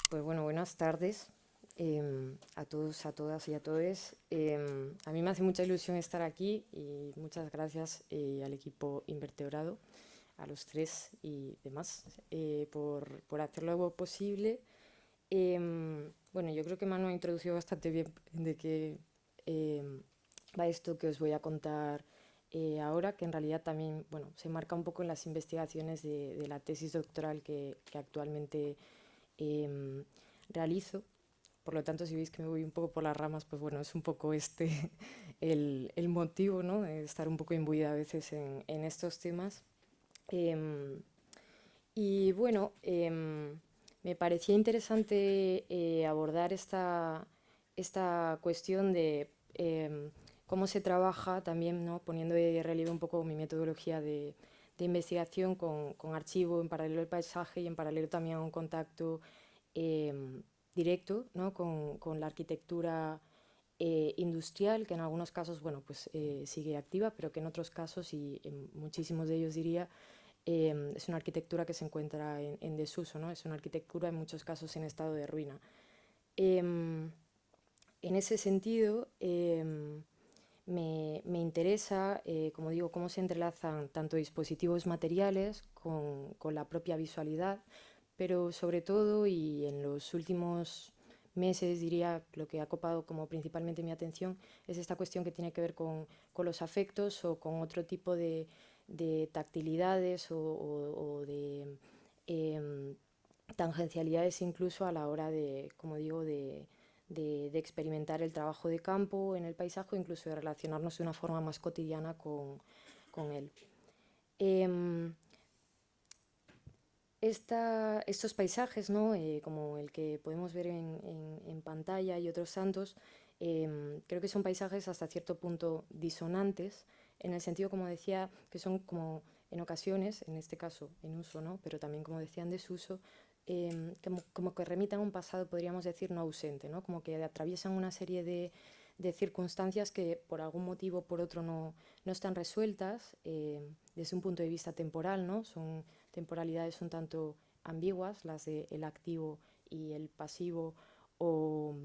Pues bueno, buenas tardes a todos, a todas y a todos. A mí me hace mucha ilusión estar aquí y muchas gracias al equipo Invertebrado, a los tres y demás, por hacer lo posible. Bueno, yo creo que Manu ha introducido bastante bien de qué va esto que os voy a contar ahora, que en realidad también, bueno, se marca un poco en las investigaciones de la tesis doctoral que actualmente em, realizo. Por lo tanto, si veis que me voy un poco por las ramas, pues bueno, es un poco este el motivo, ¿no? De estar un poco imbuida a veces en estos temas. Em, y bueno, me parecía interesante abordar esta cuestión de cómo se trabaja también, ¿no? Poniendo de relieve un poco mi metodología de investigación con archivo en paralelo al paisaje y en paralelo también a un contacto eh, directo, ¿no? con la arquitectura industrial, que en algunos casos, bueno, pues sigue activa, pero que en otros casos, y en muchísimos de ellos diría, es una arquitectura que se encuentra en desuso, ¿no? Es una arquitectura en muchos casos en estado de ruina. En ese sentido, me interesa, como digo, cómo se entrelazan tanto dispositivos materiales con la propia visualidad, pero sobre todo, y en los últimos meses diría lo que ha copado como principalmente mi atención, es esta cuestión que tiene que ver con los afectos o con otro tipo de tactilidades o de eh, tangencialidades incluso a la hora de, como digo, de experimentar el trabajo de campo en el paisaje, incluso de relacionarnos de una forma más cotidiana con él. Eh, estos paisajes, ¿no? Como el que podemos ver en pantalla y otros tantos, creo que son paisajes hasta cierto punto disonantes, en el sentido, como decía, que son como en ocasiones, en este caso en uso, ¿no? Pero también, como decía, en desuso, como que remitan a un pasado, podríamos decir, no ausente, ¿no? Como que atraviesan una serie de circunstancias que por algún motivo o por otro no están resueltas desde un punto de vista temporal, ¿no? Son temporalidades un tanto ambiguas, las del activo y el pasivo, o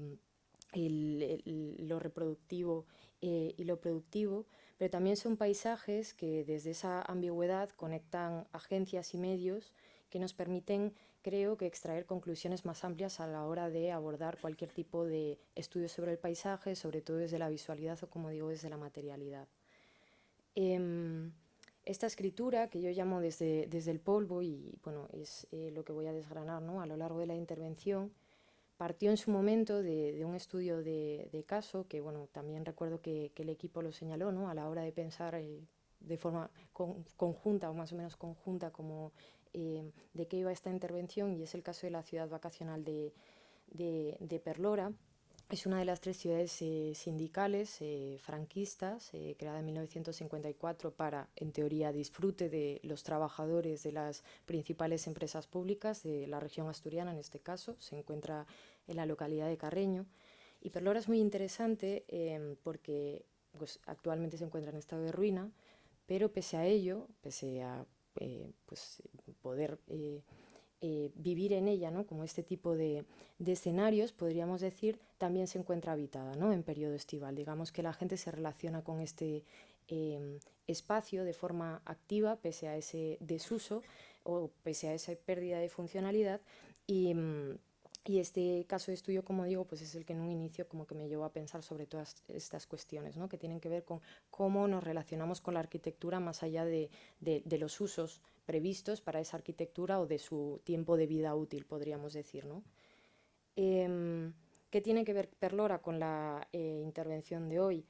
lo reproductivo y lo productivo, pero también son paisajes que desde esa ambigüedad conectan agencias y medios que nos permiten, creo, que extraer conclusiones más amplias a la hora de abordar cualquier tipo de estudio sobre el paisaje, sobre todo desde la visualidad o, como digo, desde la materialidad. Eh, esta escritura que yo llamo desde el polvo, y bueno, es lo que voy a desgranar, ¿no? A lo largo de la intervención, partió en su momento de un estudio de caso que, bueno, también recuerdo que el equipo lo señaló, ¿no? A la hora de pensar de forma conjunta o más o menos conjunta como de qué iba esta intervención, y es el caso de la ciudad vacacional de Perlora. Es una de las tres ciudades sindicales franquistas, creada en 1954 para, en teoría, disfrute de los trabajadores de las principales empresas públicas de la región asturiana, en este caso. Se encuentra en la localidad de Carreño. Y Perlora es muy interesante porque pues, actualmente se encuentra en estado de ruina, pero pese a ello, pese a pues, poder vivir en ella, ¿no? Como este tipo de escenarios, podríamos decir, también se encuentra habitada, ¿no? En periodo estival. Digamos que la gente se relaciona con este espacio de forma activa, pese a ese desuso o pese a esa pérdida de funcionalidad. Y, y este caso de estudio, como digo, pues es el que en un inicio como que me llevó a pensar sobre todas estas cuestiones, ¿no? Que tienen que ver con cómo nos relacionamos con la arquitectura más allá de los usos previstos para esa arquitectura o de su tiempo de vida útil, podríamos decir, ¿no? ¿Qué tiene que ver Perlora con la intervención de hoy?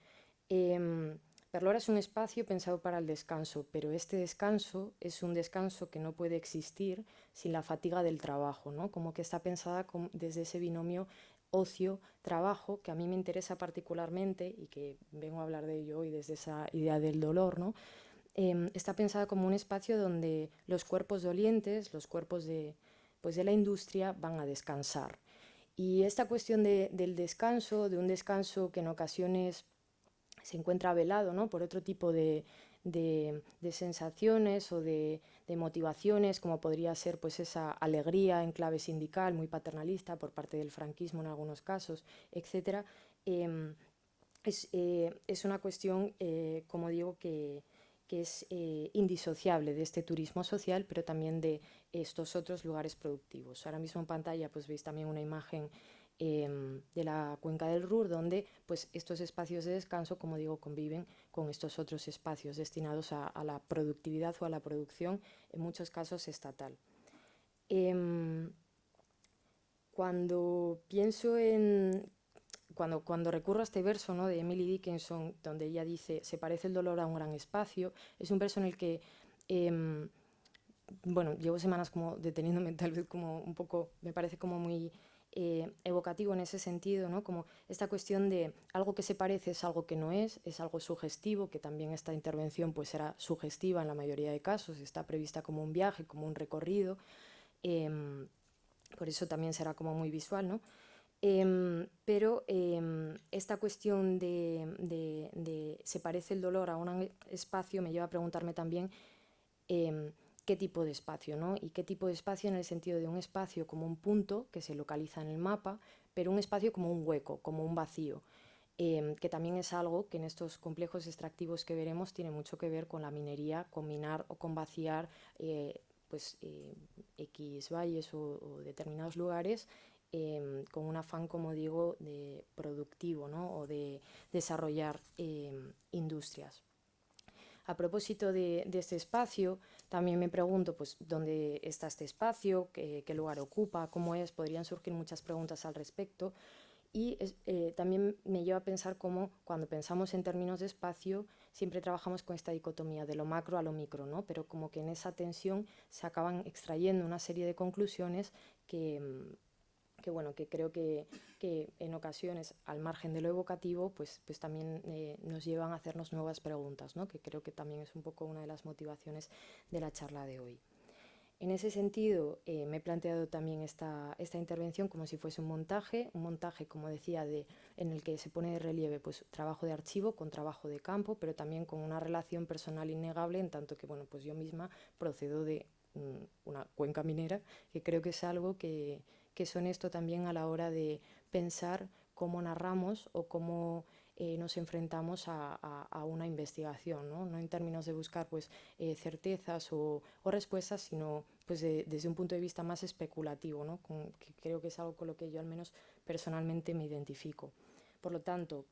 Perlora es un espacio pensado para el descanso, pero este descanso es un descanso que no puede existir sin la fatiga del trabajo, ¿no? Como que está pensada desde ese binomio ocio-trabajo, que a mí me interesa particularmente y que vengo a hablar de ello hoy desde esa idea del dolor, ¿no? Está pensada como un espacio donde los cuerpos dolientes, los cuerpos pues de la industria, van a descansar. Y esta cuestión del descanso, de un descanso que en ocasiones se encuentra velado, ¿no? Por otro tipo de sensaciones o de motivaciones, como podría ser pues esa alegría en clave sindical, muy paternalista por parte del franquismo en algunos casos, etcétera. Es una cuestión, como digo, que es indisociable de este turismo social, pero también de estos otros lugares productivos. Ahora mismo en pantalla pues veis también una imagen de la cuenca del Ruhr, donde pues estos espacios de descanso, como digo, conviven con estos otros espacios destinados a la productividad o a la producción, en muchos casos estatal. Cuando pienso en... Cuando recurro a este verso, ¿no?, de Emily Dickinson, donde ella dice, se parece el dolor a un gran espacio, es un verso en el que, bueno, llevo semanas como deteniéndome tal vez como un poco, me parece como muy evocativo en ese sentido, ¿no?, como esta cuestión de algo que se parece es algo que no es algo sugestivo, que también esta intervención pues era sugestiva en la mayoría de casos, está prevista como un viaje, como un recorrido, por eso también será como muy visual, ¿no? Pero esta cuestión de se parece el dolor a un espacio me lleva a preguntarme también qué tipo de espacio, ¿no? Y qué tipo de espacio en el sentido de un espacio como un punto que se localiza en el mapa, pero un espacio como un hueco, como un vacío, que también es algo que en estos complejos extractivos que veremos tiene mucho que ver con la minería, con minar o con vaciar pues, X valles o determinados lugares con un afán, como digo, de productivo, ¿no?, o de desarrollar industrias. A propósito de este espacio, también me pregunto pues, dónde está este espacio, qué lugar ocupa, cómo es, podrían surgir muchas preguntas al respecto. Y también me lleva a pensar cómo cuando pensamos en términos de espacio siempre trabajamos con esta dicotomía de lo macro a lo micro, ¿no? Pero como que en esa tensión se acaban extrayendo una serie de conclusiones que bueno, que creo que en ocasiones, al margen de lo evocativo, pues también nos llevan a hacernos nuevas preguntas, ¿no?, que creo que también es un poco una de las motivaciones de la charla de hoy. En ese sentido, me he planteado también esta intervención como si fuese un montaje, como decía, en el que se pone de relieve pues, trabajo de archivo con trabajo de campo, pero también con una relación personal innegable, en tanto que bueno, pues yo misma procedo de una cuenca minera, que creo que es algo que es honesto también a la hora de pensar cómo narramos o cómo nos enfrentamos a una investigación, ¿no? No en términos de buscar pues, certezas o respuestas, sino pues, desde un punto de vista más especulativo, ¿no?, que creo que es algo con lo que yo al menos personalmente me identifico. Por lo tanto,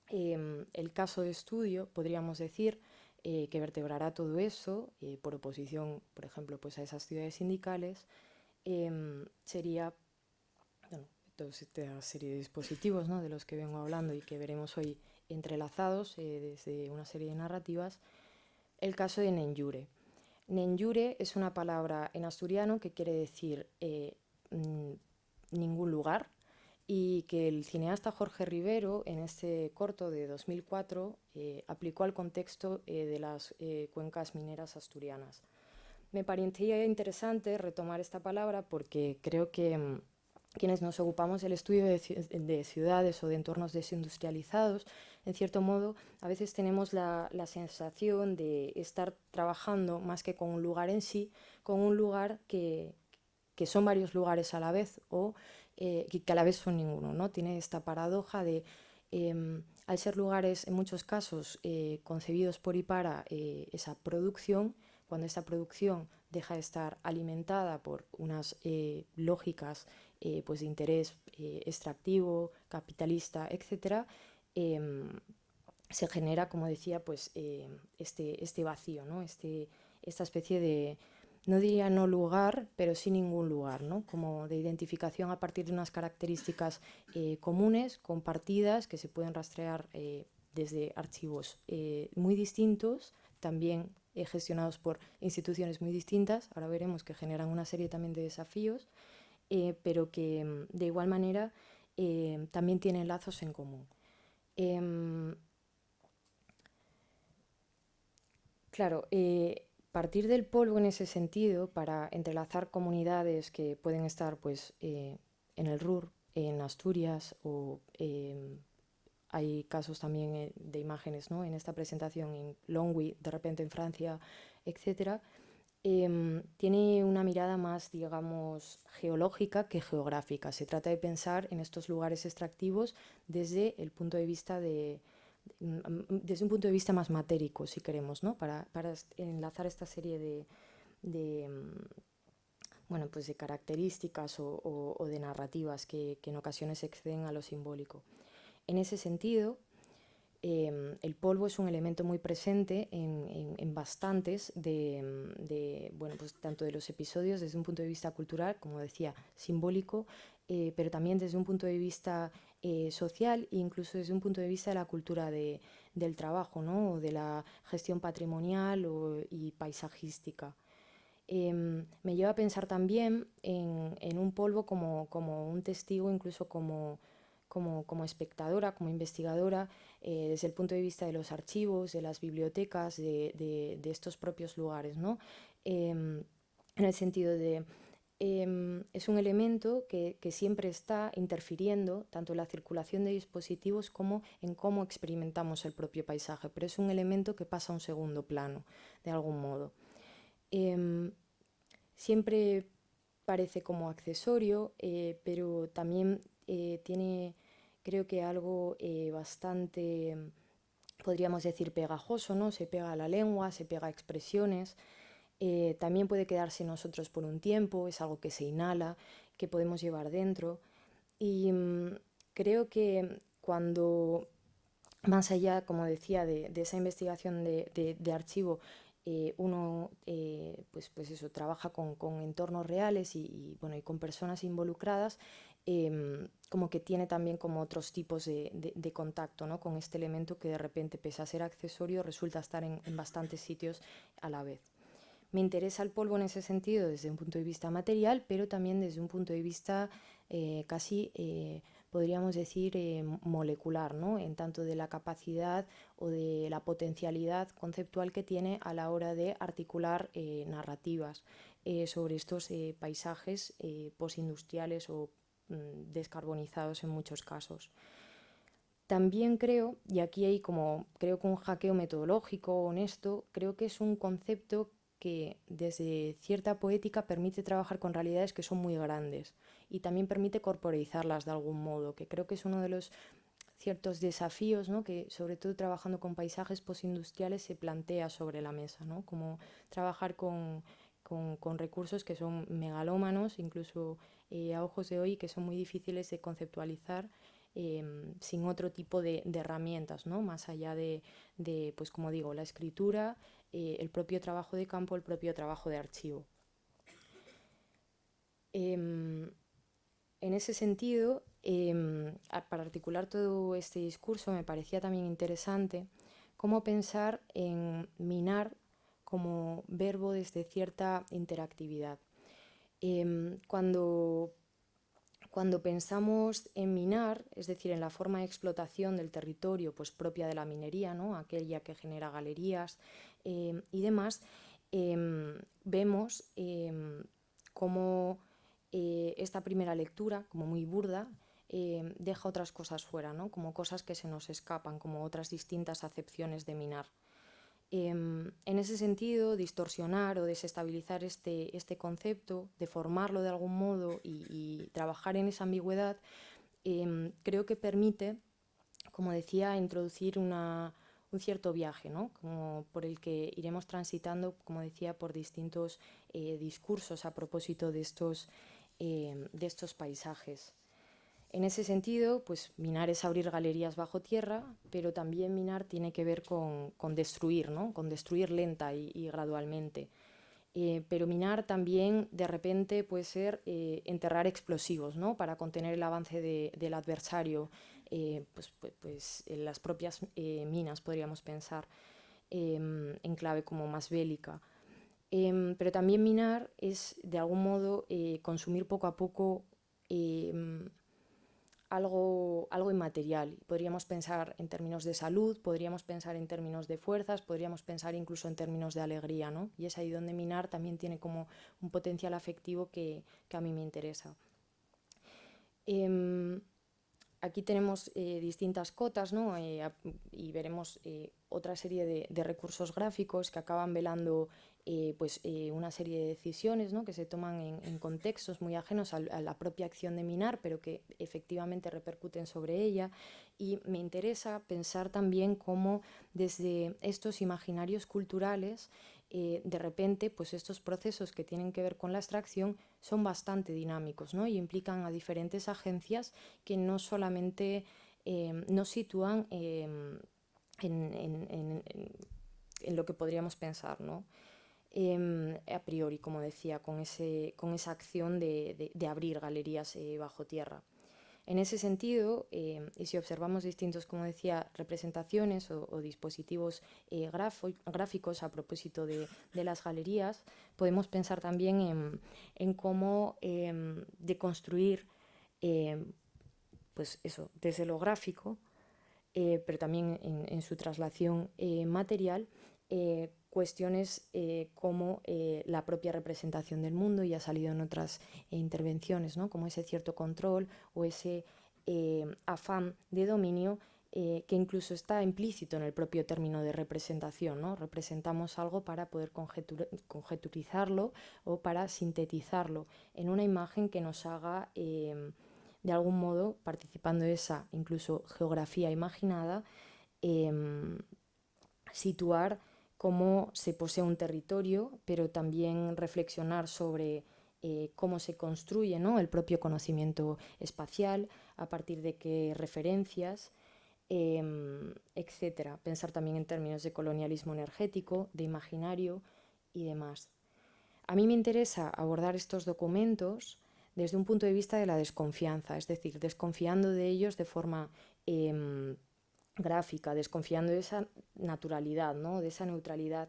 el caso de estudio, podríamos decir, que vertebrará todo eso, por oposición, por ejemplo, pues, a esas ciudades sindicales, sería bueno, toda esta serie de dispositivos, ¿no?, de los que vengo hablando y que veremos hoy entrelazados desde una serie de narrativas, el caso de Nenjure. Nenjure es una palabra en asturiano que quiere decir ningún lugar, y que el cineasta Jorge Rivero, en este corto de 2004, aplicó al contexto de las cuencas mineras asturianas. Me parecía interesante retomar esta palabra porque creo que quienes nos ocupamos del estudio de ciudades o de entornos desindustrializados, en cierto modo, a veces tenemos la sensación de estar trabajando más que con un lugar en sí, con un lugar que son varios lugares a la vez o que a la vez son ninguno, ¿no? Tiene esta paradoja de, al ser lugares en muchos casos concebidos por y para esa producción, cuando esta producción deja de estar alimentada por unas lógicas pues de interés extractivo, capitalista, etcétera, se genera, como decía, pues este vacío, ¿no? Esta especie de, no diría no lugar, pero sí ningún lugar, ¿no?, como de identificación a partir de unas características comunes, compartidas, que se pueden rastrear desde archivos muy distintos, también gestionados por instituciones muy distintas, ahora veremos que generan una serie también de desafíos, pero que de igual manera también tienen lazos en común. Claro, partir del polvo en ese sentido para entrelazar comunidades que pueden estar pues, en el Ruhr, en Asturias o hay casos también de imágenes, ¿no? En esta presentación en Longwy, de repente en Francia, etcétera, tiene una mirada más, digamos, geológica que geográfica. Se trata de pensar en estos lugares extractivos desde el punto de vista desde un punto de vista más matérico, si queremos, ¿no? Para enlazar esta serie de, bueno, pues de características o de narrativas que en ocasiones exceden a lo simbólico. En ese sentido, el polvo es un elemento muy presente en bastantes bueno, pues tanto de los episodios desde un punto de vista cultural, como decía, simbólico, pero también desde un punto de vista social e incluso desde un punto de vista de la cultura del trabajo, ¿no? O de la gestión patrimonial y paisajística. Me lleva a pensar también en un polvo como un testigo, incluso como espectadora, como investigadora, desde el punto de vista de los archivos, de las bibliotecas, de estos propios lugares, ¿no? En el sentido de, es un elemento que siempre está interfiriendo tanto en la circulación de dispositivos como en cómo experimentamos el propio paisaje, pero es un elemento que pasa a un segundo plano, de algún modo. Siempre parece como accesorio, pero también tiene, creo que algo bastante, podríamos decir, pegajoso, ¿no? Se pega a la lengua, se pega a expresiones, también puede quedarse en nosotros por un tiempo, es algo que se inhala, que podemos llevar dentro. Y creo que cuando, más allá, como decía, de esa investigación de archivo, uno pues eso, trabaja con entornos reales bueno, y con personas involucradas, como que tiene también como otros tipos de contacto, ¿no? Con este elemento que de repente, pese a ser accesorio, resulta estar en bastantes sitios a la vez. Me interesa el polvo en ese sentido desde un punto de vista material, pero también desde un punto de vista casi, podríamos decir, molecular, ¿no? En tanto de la capacidad o de la potencialidad conceptual que tiene a la hora de articular narrativas sobre estos paisajes postindustriales o descarbonizados en muchos casos. También creo, y aquí hay como, creo que un hackeo metodológico honesto, creo que es un concepto que desde cierta poética permite trabajar con realidades que son muy grandes y también permite corporeizarlas de algún modo, que creo que es uno de los ciertos desafíos, ¿no? Que sobre todo trabajando con paisajes postindustriales se plantea sobre la mesa, ¿no? Como trabajar con recursos que son megalómanos, incluso a ojos de hoy, que son muy difíciles de conceptualizar sin otro tipo de herramientas, ¿no? Más allá pues como digo, la escritura, el propio trabajo de campo, el propio trabajo de archivo. En ese sentido, para articular todo este discurso, me parecía también interesante cómo pensar en minar como verbo desde cierta interactividad. Cuando pensamos en minar, es decir, en la forma de explotación del territorio pues, propia de la minería, ¿no? Aquella que genera galerías y demás, vemos cómo esta primera lectura, como muy burda, deja otras cosas fuera, ¿no? Como cosas que se nos escapan, como otras distintas acepciones de minar. En ese sentido, distorsionar o desestabilizar este concepto, deformarlo de algún modo y trabajar en esa ambigüedad, creo que permite, como decía, introducir un cierto viaje, ¿no? Como por el que iremos transitando, como decía, por distintos discursos a propósito de estos paisajes. En ese sentido, pues minar es abrir galerías bajo tierra, pero también minar tiene que ver con destruir, ¿no? Con destruir lenta y gradualmente. Pero minar también de repente puede ser enterrar explosivos, ¿no? Para contener el avance del adversario, pues en las propias minas podríamos pensar en clave como más bélica. Pero también minar es de algún modo consumir poco a poco algo inmaterial. Podríamos pensar en términos de salud, podríamos pensar en términos de fuerzas, podríamos pensar incluso en términos de alegría, ¿no? Y es ahí donde minar también tiene como un potencial afectivo que a mí me interesa. aquí tenemos distintas cotas, ¿no? Y veremos otra serie de recursos gráficos que acaban velando una serie de decisiones, ¿no? Que se toman en contextos muy ajenos a la propia acción de minar, pero que efectivamente repercuten sobre ella. Y me interesa pensar también cómo desde estos imaginarios culturales, de repente, pues estos procesos que tienen que ver con la extracción son bastante dinámicos, ¿no? Y implican a diferentes agencias que no solamente nos sitúan en lo que podríamos pensar, ¿no? A priori, como decía, con esa acción de abrir galerías bajo tierra. En ese sentido, y si observamos distintos, como decía, representaciones o dispositivos gráficos a propósito de las galerías, podemos pensar también en cómo deconstruir, pues eso, desde lo gráfico, pero también en su traslación material, cuestiones como la propia representación del mundo, y ha salido en otras intervenciones, ¿no? Como ese cierto control o ese afán de dominio que incluso está implícito en el propio término de representación, ¿no? Representamos algo para poder conjeturizarlo o para sintetizarlo en una imagen que nos haga de algún modo, participando de esa incluso geografía imaginada, eh, situar cómo se posee un territorio, pero también reflexionar sobre cómo se construye, ¿no? El propio conocimiento espacial, a partir de qué referencias, etcétera. Pensar también en términos de colonialismo energético, de imaginario y demás. A mí me interesa abordar estos documentos desde un punto de vista de la desconfianza, es decir, desconfiando de ellos de forma gráfica, desconfiando de esa naturalidad, ¿no? De esa neutralidad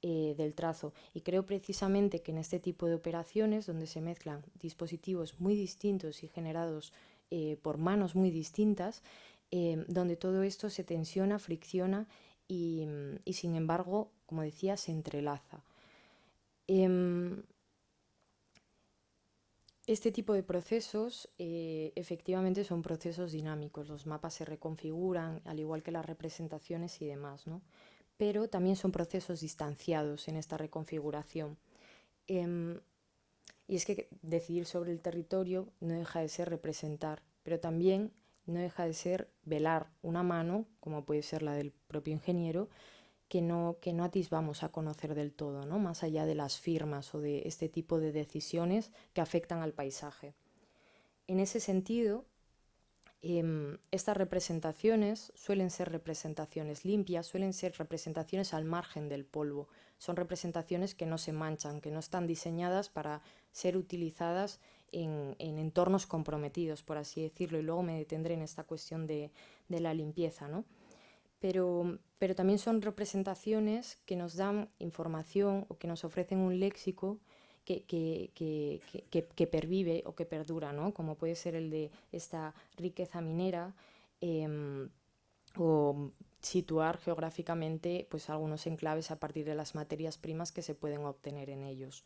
del trazo. Y creo precisamente que en este tipo de operaciones, donde se mezclan dispositivos muy distintos y generados por manos muy distintas, donde todo esto se tensiona, fricciona y sin embargo, como decía, se entrelaza. Este tipo de procesos efectivamente son procesos dinámicos, los mapas se reconfiguran, al igual que las representaciones y demás, ¿no? Pero también son procesos distanciados en esta reconfiguración. Y es que decidir sobre el territorio no deja de ser representar, pero también no deja de ser velar una mano, como puede ser la del propio ingeniero, que no atisbamos a conocer del todo, ¿no? Más allá de las firmas o de este tipo de decisiones que afectan al paisaje. En ese sentido, estas representaciones suelen ser representaciones limpias, suelen ser representaciones al margen del polvo. Son representaciones que no se manchan, que no están diseñadas para ser utilizadas en entornos comprometidos, por así decirlo, y luego me detendré en esta cuestión de la limpieza, ¿no? Pero también son representaciones que nos dan información o que nos ofrecen un léxico que pervive o que perdura, ¿no? Como puede ser el de esta riqueza minera o situar geográficamente pues, algunos enclaves a partir de las materias primas que se pueden obtener en ellos.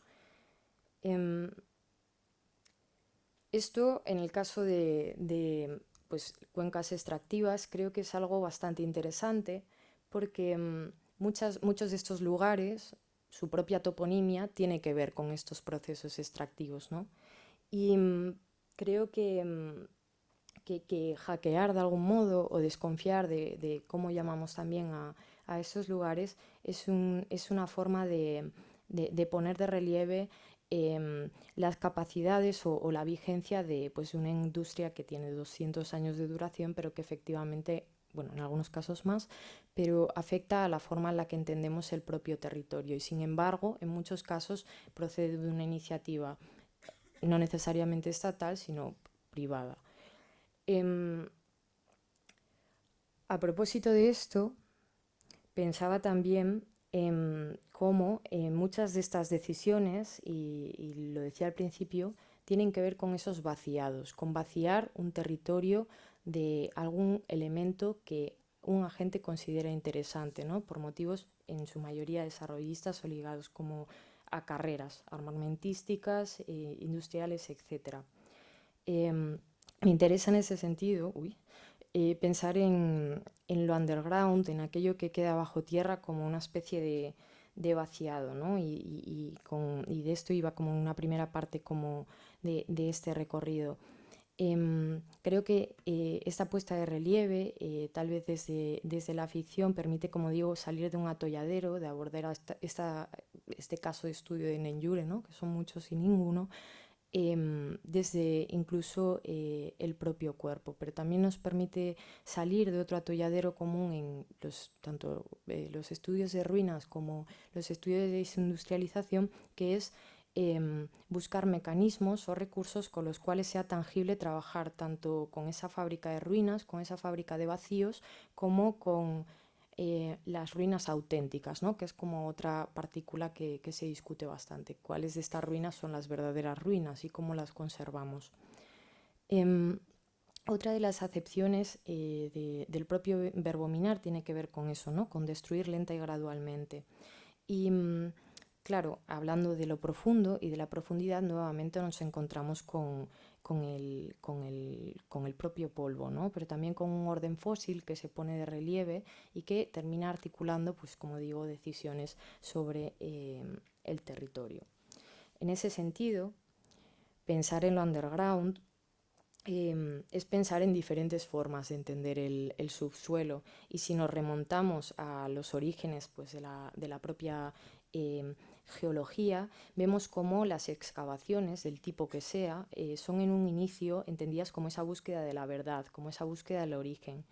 Esto, en el caso de pues, cuencas extractivas, creo que es algo bastante interesante porque muchos de estos lugares, su propia toponimia tiene que ver con estos procesos extractivos, ¿no? Y creo que hackear de algún modo o desconfiar de cómo llamamos también a esos lugares es una forma de poner de relieve las capacidades o la vigencia de pues, una industria que tiene 200 años de duración, pero que efectivamente, bueno, en algunos casos más, pero afecta a la forma en la que entendemos el propio territorio y, sin embargo, en muchos casos procede de una iniciativa no necesariamente estatal, sino privada. A propósito de esto, pensaba también en cómo muchas de estas decisiones, y lo decía al principio, tienen que ver con esos vaciados, con vaciar un territorio de algún elemento que un agente considera interesante, ¿no? Por motivos en su mayoría desarrollistas o ligados como a carreras armamentísticas, industriales, etc. Me interesa en ese sentido, pensar en lo underground, en aquello que queda bajo tierra como una especie de vaciado, ¿no? Y de esto iba como una primera parte como de este recorrido. Creo que esta puesta de relieve, tal vez desde la ficción, permite, como digo, salir de un atolladero, de abordar este caso de estudio de Nenyure, ¿no? Que son muchos y ninguno, desde incluso el propio cuerpo, pero también nos permite salir de otro atolladero común en tanto los estudios de ruinas como los estudios de desindustrialización, que es buscar mecanismos o recursos con los cuales sea tangible trabajar tanto con esa fábrica de ruinas, con esa fábrica de vacíos, como con las ruinas auténticas, ¿no? Que es como otra partícula que se discute bastante. ¿Cuáles de estas ruinas son las verdaderas ruinas y cómo las conservamos? Eh, Otra de las acepciones del propio verbo minar tiene que ver con eso, ¿no? Con destruir lenta y gradualmente. Y claro, hablando de lo profundo y de la profundidad, nuevamente nos encontramos con el propio polvo, ¿no? Pero también con un orden fósil que se pone de relieve y que termina articulando, pues como digo, decisiones sobre el territorio. En ese sentido, pensar en lo underground es pensar en diferentes formas de entender el subsuelo, y si nos remontamos a los orígenes pues, de la propia eh, geología, vemos cómo las excavaciones del tipo que sea son en un inicio entendidas como esa búsqueda de la verdad, como esa búsqueda del origen.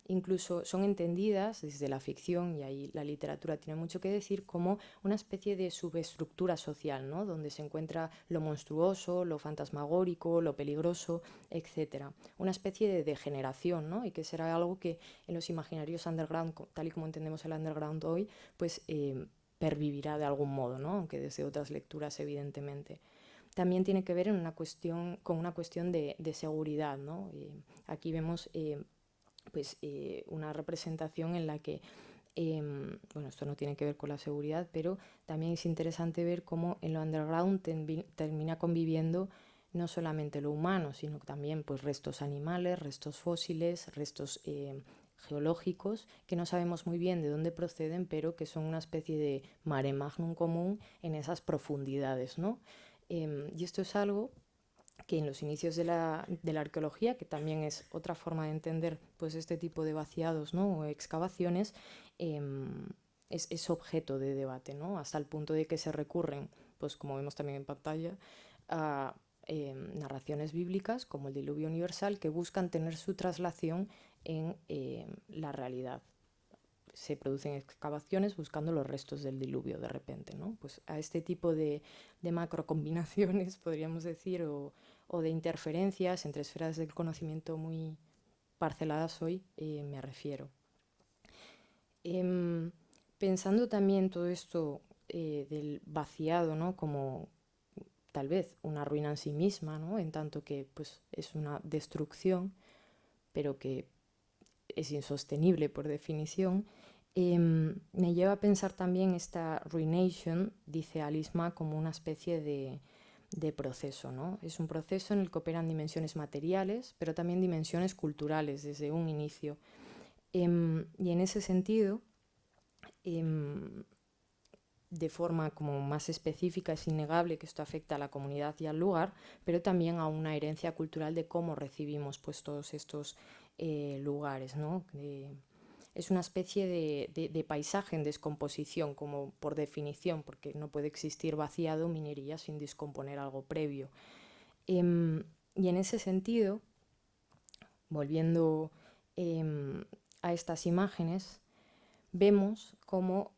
Incluso son entendidas desde la ficción, y ahí la literatura tiene mucho que decir, como una especie de subestructura social, ¿no? Donde se encuentra lo monstruoso, lo fantasmagórico, lo peligroso, etcétera. Una especie de degeneración, ¿no? Y que será algo que en los imaginarios underground, tal y como entendemos el underground hoy, pues pervivirá de algún modo, ¿no? Aunque desde otras lecturas, evidentemente. También tiene que ver con una cuestión de seguridad, ¿no? Aquí vemos pues una representación en la que bueno, esto no tiene que ver con la seguridad, pero también es interesante ver cómo en lo underground termina conviviendo no solamente lo humano, sino también pues restos animales, restos fósiles, restos geológicos que no sabemos muy bien de dónde proceden, pero que son una especie de mare magnum común en esas profundidades, ¿no? Y esto es algo que en los inicios de la arqueología, que también es otra forma de entender pues, este tipo de vaciados, ¿no? O excavaciones, eh, es objeto de debate, ¿no? Hasta el punto de que se recurren, pues como vemos también en pantalla, a narraciones bíblicas como el diluvio universal, que buscan tener su traslación en la realidad. Se producen excavaciones buscando los restos del diluvio de repente, ¿no? Pues a este tipo de macrocombinaciones, podríamos decir, o de interferencias entre esferas del conocimiento muy parceladas hoy, me refiero. Em, Pensando también todo esto del vaciado, ¿no? Como tal vez una ruina en sí misma, ¿no? En tanto que pues, es una destrucción, pero que es insostenible por definición, me lleva a pensar también esta ruination, dice Alisma, como una especie de proceso, ¿no? Es un proceso en el que operan dimensiones materiales, pero también dimensiones culturales desde un inicio. Y en ese sentido, em, de forma como más específica, es innegable que esto afecta a la comunidad y al lugar, pero también a una herencia cultural de cómo recibimos pues, todos estos lugares, ¿no? Es una especie de paisaje en descomposición, como por definición, porque no puede existir vaciado minería sin descomponer algo previo. Y en ese sentido, volviendo a estas imágenes, vemos cómo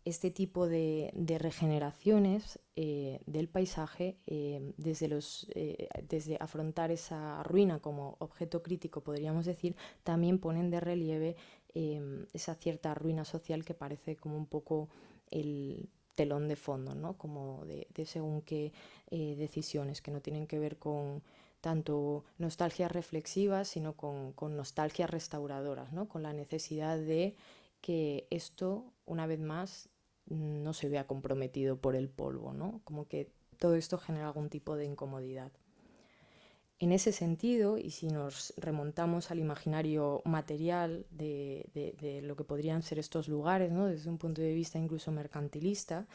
este tipo de regeneraciones del paisaje, desde afrontar esa ruina como objeto crítico, podríamos decir, también ponen de relieve esa cierta ruina social que parece como un poco el telón de fondo, ¿no? Como de según qué decisiones que no tienen que ver con tanto nostalgias reflexivas, sino con nostalgias restauradoras, ¿no? Con la necesidad de que esto, una vez más, no se vea comprometido por el polvo, ¿no? Como que todo esto genera algún tipo de incomodidad. En ese sentido, y si nos remontamos al imaginario material de lo que podrían ser estos lugares, ¿no? Desde un punto de vista incluso mercantilista,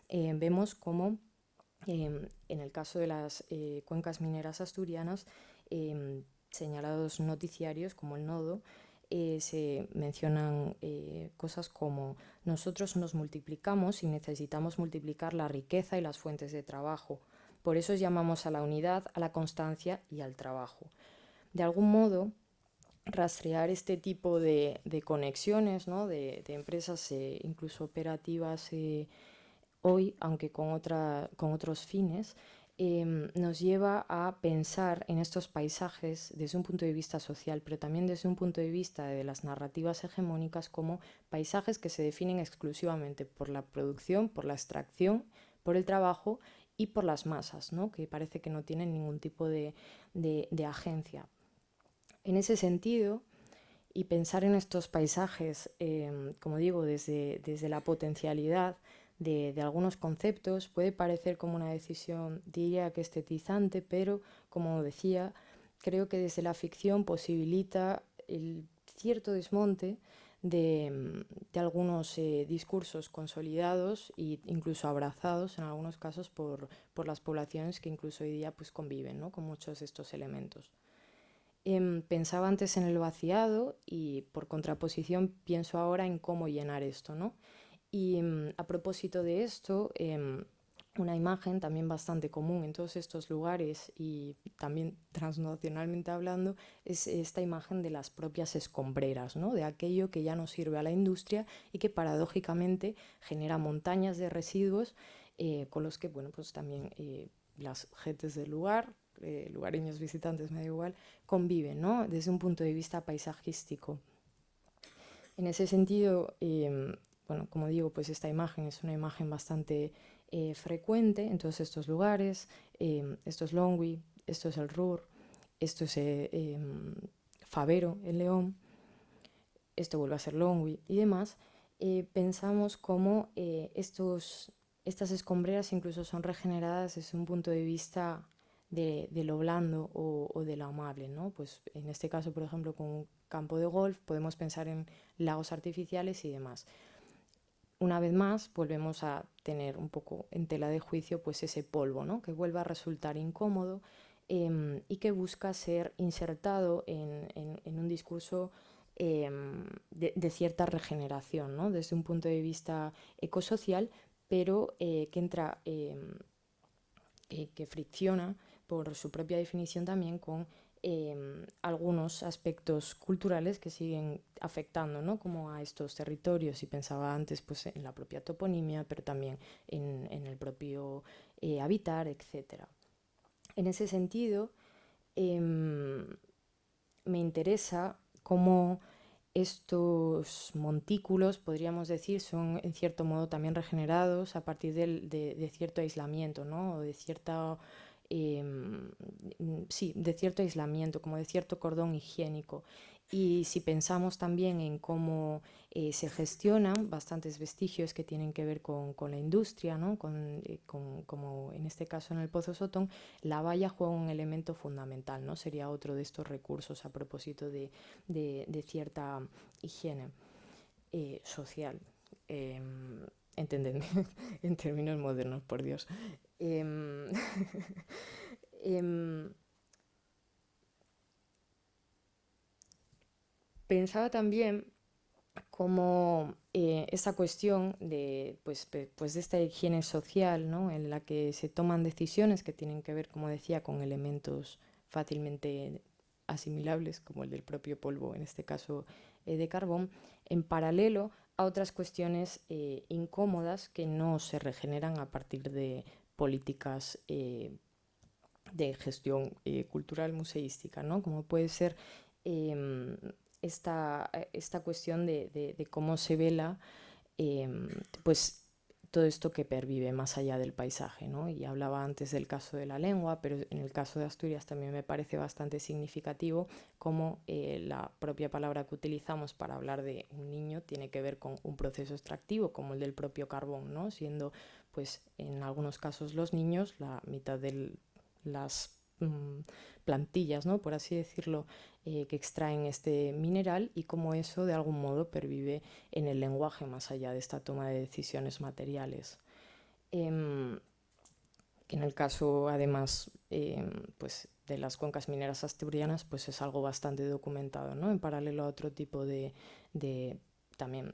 vemos cómo en el caso de las cuencas mineras asturianas, señalados noticiarios como el Nodo, se mencionan cosas como: nosotros nos multiplicamos y necesitamos multiplicar la riqueza y las fuentes de trabajo. Por eso llamamos a la unidad, a la constancia y al trabajo. De algún modo, rastrear este tipo de conexiones, ¿no? de empresas incluso operativas hoy, aunque con otros fines, nos lleva a pensar en estos paisajes desde un punto de vista social, pero también desde un punto de vista de las narrativas hegemónicas, como paisajes que se definen exclusivamente por la producción, por la extracción, por el trabajo y por las masas, ¿no? Que parece que no tienen ningún tipo de agencia. En ese sentido, y pensar en estos paisajes, como digo, desde la potencialidad de algunos conceptos, puede parecer como una decisión, diría que estetizante, pero como decía, creo que desde la ficción posibilita el cierto desmonte de algunos discursos consolidados e incluso abrazados en algunos casos por las poblaciones que incluso hoy día pues conviven, ¿no? con muchos de estos elementos. Pensaba antes en el vaciado y por contraposición pienso ahora en cómo llenar esto, ¿no? Y a propósito de esto, una imagen también bastante común en todos estos lugares y también transnacionalmente hablando es esta imagen de las propias escombreras, ¿no? De aquello que ya no sirve a la industria y que paradójicamente genera montañas de residuos con los que, bueno, pues también las gentes del lugar, lugareños, visitantes, me da igual, conviven, ¿no? Desde un punto de vista paisajístico. En ese sentido, bueno, como digo, pues esta imagen es una imagen bastante frecuente en todos estos lugares. Esto es Longwy, esto es el Ruhr, esto es Fabero, en León, esto vuelve a ser Longwy y demás. Pensamos cómo estas escombreras incluso son regeneradas desde un punto de vista de lo blando o de lo amable, ¿no? Pues en este caso, por ejemplo, con un campo de golf podemos pensar en lagos artificiales y demás. Una vez más, volvemos a tener un poco en tela de juicio pues ese polvo, ¿no? Que vuelve a resultar incómodo y que busca ser insertado en un discurso de cierta regeneración, ¿no? Desde un punto de vista ecosocial, pero que entra, que fricciona por su propia definición también con algunos aspectos culturales que siguen afectando, ¿no? como a estos territorios. Y pensaba antes pues, en la propia toponimia, pero también en el propio habitar, etc. En ese sentido, me interesa cómo estos montículos, podríamos decir, son en cierto modo también regenerados a partir de cierto aislamiento, ¿no? O de cierta, eh, sí, de cierto aislamiento, como de cierto cordón higiénico. Y si pensamos también en cómo se gestionan bastantes vestigios que tienen que ver con la industria, ¿no? Como en este caso en el Pozo Sotón, la valla juega un elemento fundamental, ¿no? Sería otro de estos recursos a propósito de cierta higiene social. Eh, Entendedme, en términos modernos, por Dios. Eh, eh, Pensaba también como esta cuestión pues de esta higiene social, ¿no? en la que se toman decisiones que tienen que ver, como decía, con elementos fácilmente asimilables, como el del propio polvo, en este caso de carbón, en paralelo a otras cuestiones incómodas que no se regeneran a partir de políticas de gestión cultural museística, ¿no? como puede ser eh, esta cuestión de cómo se vela eh, pues todo esto que pervive más allá del paisaje, ¿no? Y hablaba antes del caso de la lengua, pero en el caso de Asturias también me parece bastante significativo cómo la propia palabra que utilizamos para hablar de un niño tiene que ver con un proceso extractivo como el del propio carbón, ¿no? Siendo pues en algunos casos los niños la mitad de las plantillas, ¿no? Por así decirlo, que extraen este mineral y cómo eso de algún modo pervive en el lenguaje más allá de esta toma de decisiones materiales. Que en el caso, además, pues de las cuencas mineras asturianas, pues es algo bastante documentado, ¿no? En paralelo a otro tipo de también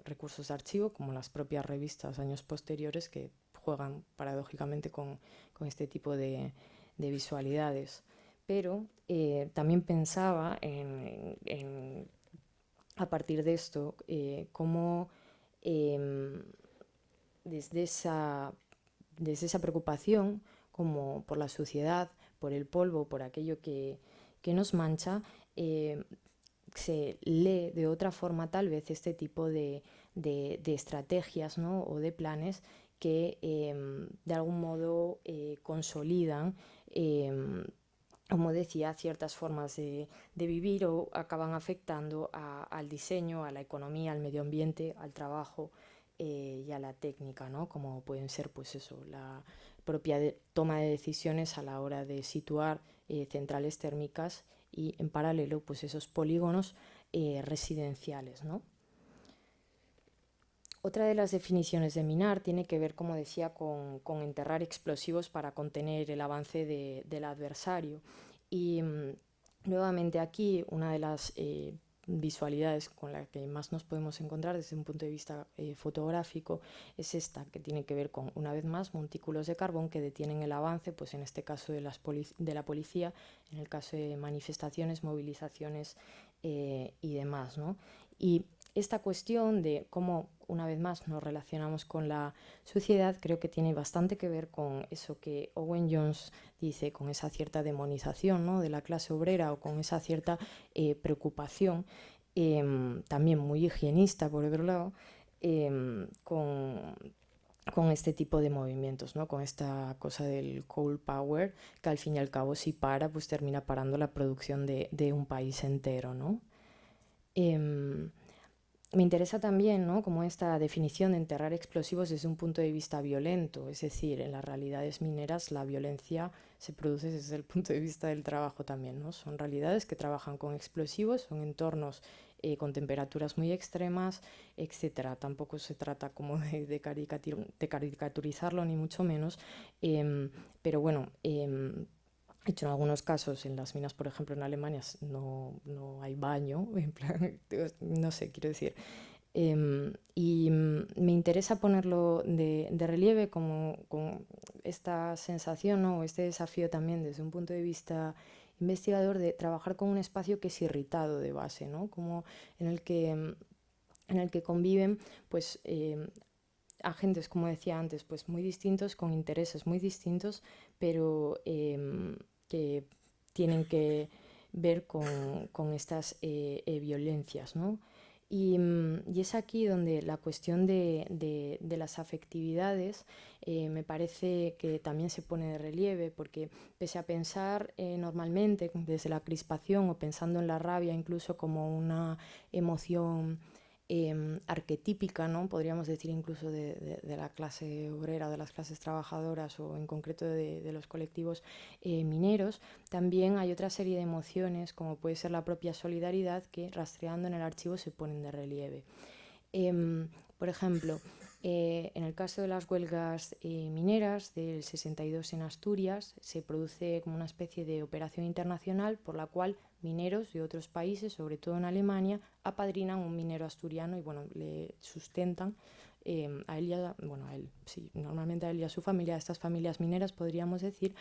recursos de archivo, como las propias revistas años posteriores, que juegan paradójicamente con este tipo de visualidades. Pero también pensaba a partir de esto, cómo desde esa preocupación, como por la suciedad, por el polvo, por aquello que nos mancha, se lee de otra forma tal vez este tipo de estrategias, ¿no? O de planes que de algún modo consolidan, como decía, ciertas formas de vivir o acaban afectando al diseño, a la economía, al medio ambiente, al trabajo y a la técnica, ¿no? Como pueden ser, pues eso, la propia toma de decisiones a la hora de situar centrales térmicas y en paralelo, pues esos polígonos residenciales, ¿no? Otra de las definiciones de minar tiene que ver, como decía, con enterrar explosivos para contener el avance del adversario. Y nuevamente aquí una de las visualidades con la que más nos podemos encontrar desde un punto de vista fotográfico es esta, que tiene que ver con, una vez más, montículos de carbón que detienen el avance, pues en este caso de la policía, en el caso de manifestaciones, movilizaciones y demás, ¿no? Y esta cuestión de cómo, una vez más, nos relacionamos con la sociedad, creo que tiene bastante que ver con eso que Owen Jones dice, con esa cierta demonización, ¿no? De la clase obrera o con esa cierta preocupación, también muy higienista, por otro lado, con este tipo de movimientos, ¿no? Con esta cosa del coal power, que al fin y al cabo, si para, pues termina parando la producción de un país entero, ¿no? Me interesa también, ¿no? Como esta definición de enterrar explosivos desde un punto de vista violento, es decir, en las realidades mineras la violencia se produce desde el punto de vista del trabajo también, ¿no? Son realidades que trabajan con explosivos, son entornos con temperaturas muy extremas, etcétera. Tampoco se trata como de caricaturizarlo, ni mucho menos, pero bueno, hecho en algunos casos, en las minas, por ejemplo, en Alemania no hay baño, en plan, no sé, quiero decir. Y me interesa ponerlo de relieve como con esta sensación, ¿no? O este desafío también desde un punto de vista investigador de trabajar con un espacio que es irritado de base, ¿no? Como en el que conviven pues agentes, como decía antes, pues muy distintos, con intereses muy distintos, pero que tienen que ver con estas violencias, ¿no? Y es aquí donde la cuestión de las afectividades me parece que también se pone de relieve, porque pese a pensar normalmente desde la crispación o pensando en la rabia incluso como una emoción arquetípica, ¿no? Podríamos decir incluso de la clase obrera, de las clases trabajadoras o en concreto de los colectivos mineros, también hay otra serie de emociones como puede ser la propia solidaridad que rastreando en el archivo se ponen de relieve. Por ejemplo, en el caso de las huelgas mineras del 62 en Asturias, se produce como una especie de operación internacional por la cual mineros de otros países, sobre todo en Alemania, apadrinan un minero asturiano y bueno, le sustentan a él y bueno, a él, sí, normalmente a él y a su familia, a estas familias mineras podríamos decir,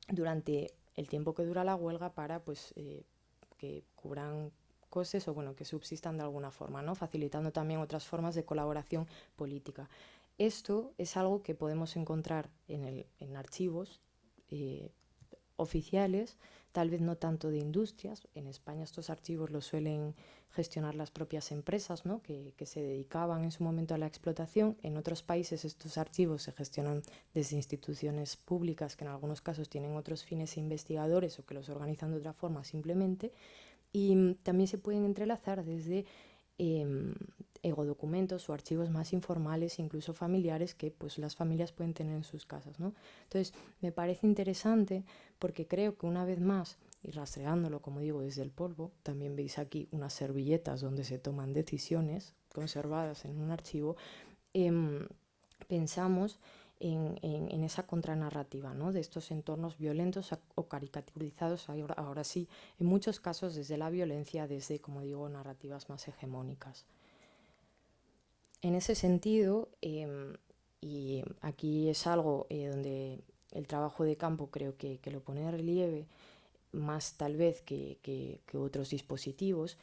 durante el tiempo que dura la huelga para pues que cubran costes o bueno, que subsistan de alguna forma, ¿no? Facilitando también otras formas de colaboración política. Esto es algo que podemos encontrar en archivos oficiales, tal vez no tanto de industrias. En España estos archivos los suelen gestionar las propias empresas, ¿no? que se dedicaban en su momento a la explotación. En otros países estos archivos se gestionan desde instituciones públicas que en algunos casos tienen otros fines investigadores o que los organizan de otra forma simplemente. Y también se pueden entrelazar desde egodocumentos o archivos más informales, incluso familiares, que pues las familias pueden tener en sus casas, ¿no? Entonces, me parece interesante porque creo que una vez más, y rastreándolo, como digo, desde el polvo, también veis aquí unas servilletas donde se toman decisiones conservadas en un archivo, pensamos en esa contranarrativa, ¿no? De estos entornos violentos o caricaturizados, ahora sí, en muchos casos desde la violencia, desde, como digo, narrativas más hegemónicas. En ese sentido, y aquí es algo donde el trabajo de campo creo que lo pone de relieve, más tal vez que otros dispositivos.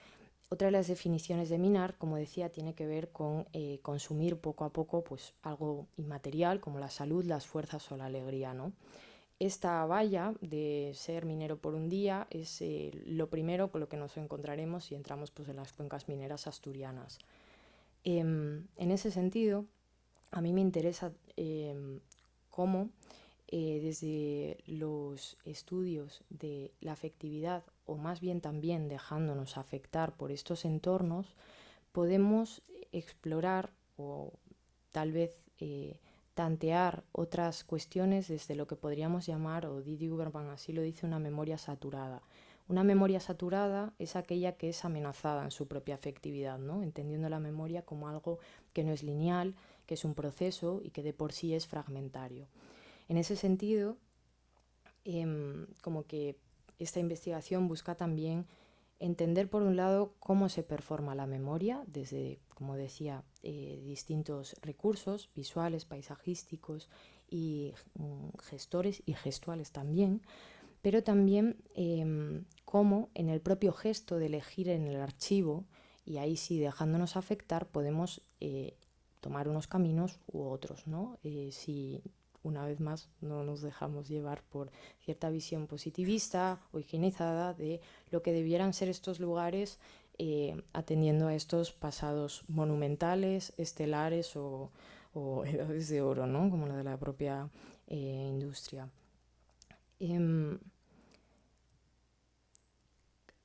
Otra de las definiciones de minar, como decía, tiene que ver con consumir poco a poco pues, algo inmaterial como la salud, las fuerzas o la alegría, ¿no? Esta valla de ser minero por un día es lo primero con lo que nos encontraremos si entramos pues, en las cuencas mineras asturianas. En ese sentido, a mí me interesa cómo desde los estudios de la afectividad, o más bien también dejándonos afectar por estos entornos, podemos explorar o tal vez tantear otras cuestiones desde lo que podríamos llamar, o Didi Uberman así lo dice, una memoria saturada. Una memoria saturada es aquella que es amenazada en su propia afectividad, ¿no? Entendiendo la memoria como algo que no es lineal, que es un proceso y que de por sí es fragmentario. En ese sentido, como que esta investigación busca también entender, por un lado, cómo se performa la memoria desde, como decía, distintos recursos visuales, paisajísticos y gestores y gestuales también, pero también cómo en el propio gesto de elegir en el archivo, y ahí sí dejándonos afectar, podemos tomar unos caminos u otros, ¿no? Si una vez más no nos dejamos llevar por cierta visión positivista o higienizada de lo que debieran ser estos lugares, atendiendo a estos pasados monumentales, estelares o edades de oro, ¿no? Como la de la propia industria.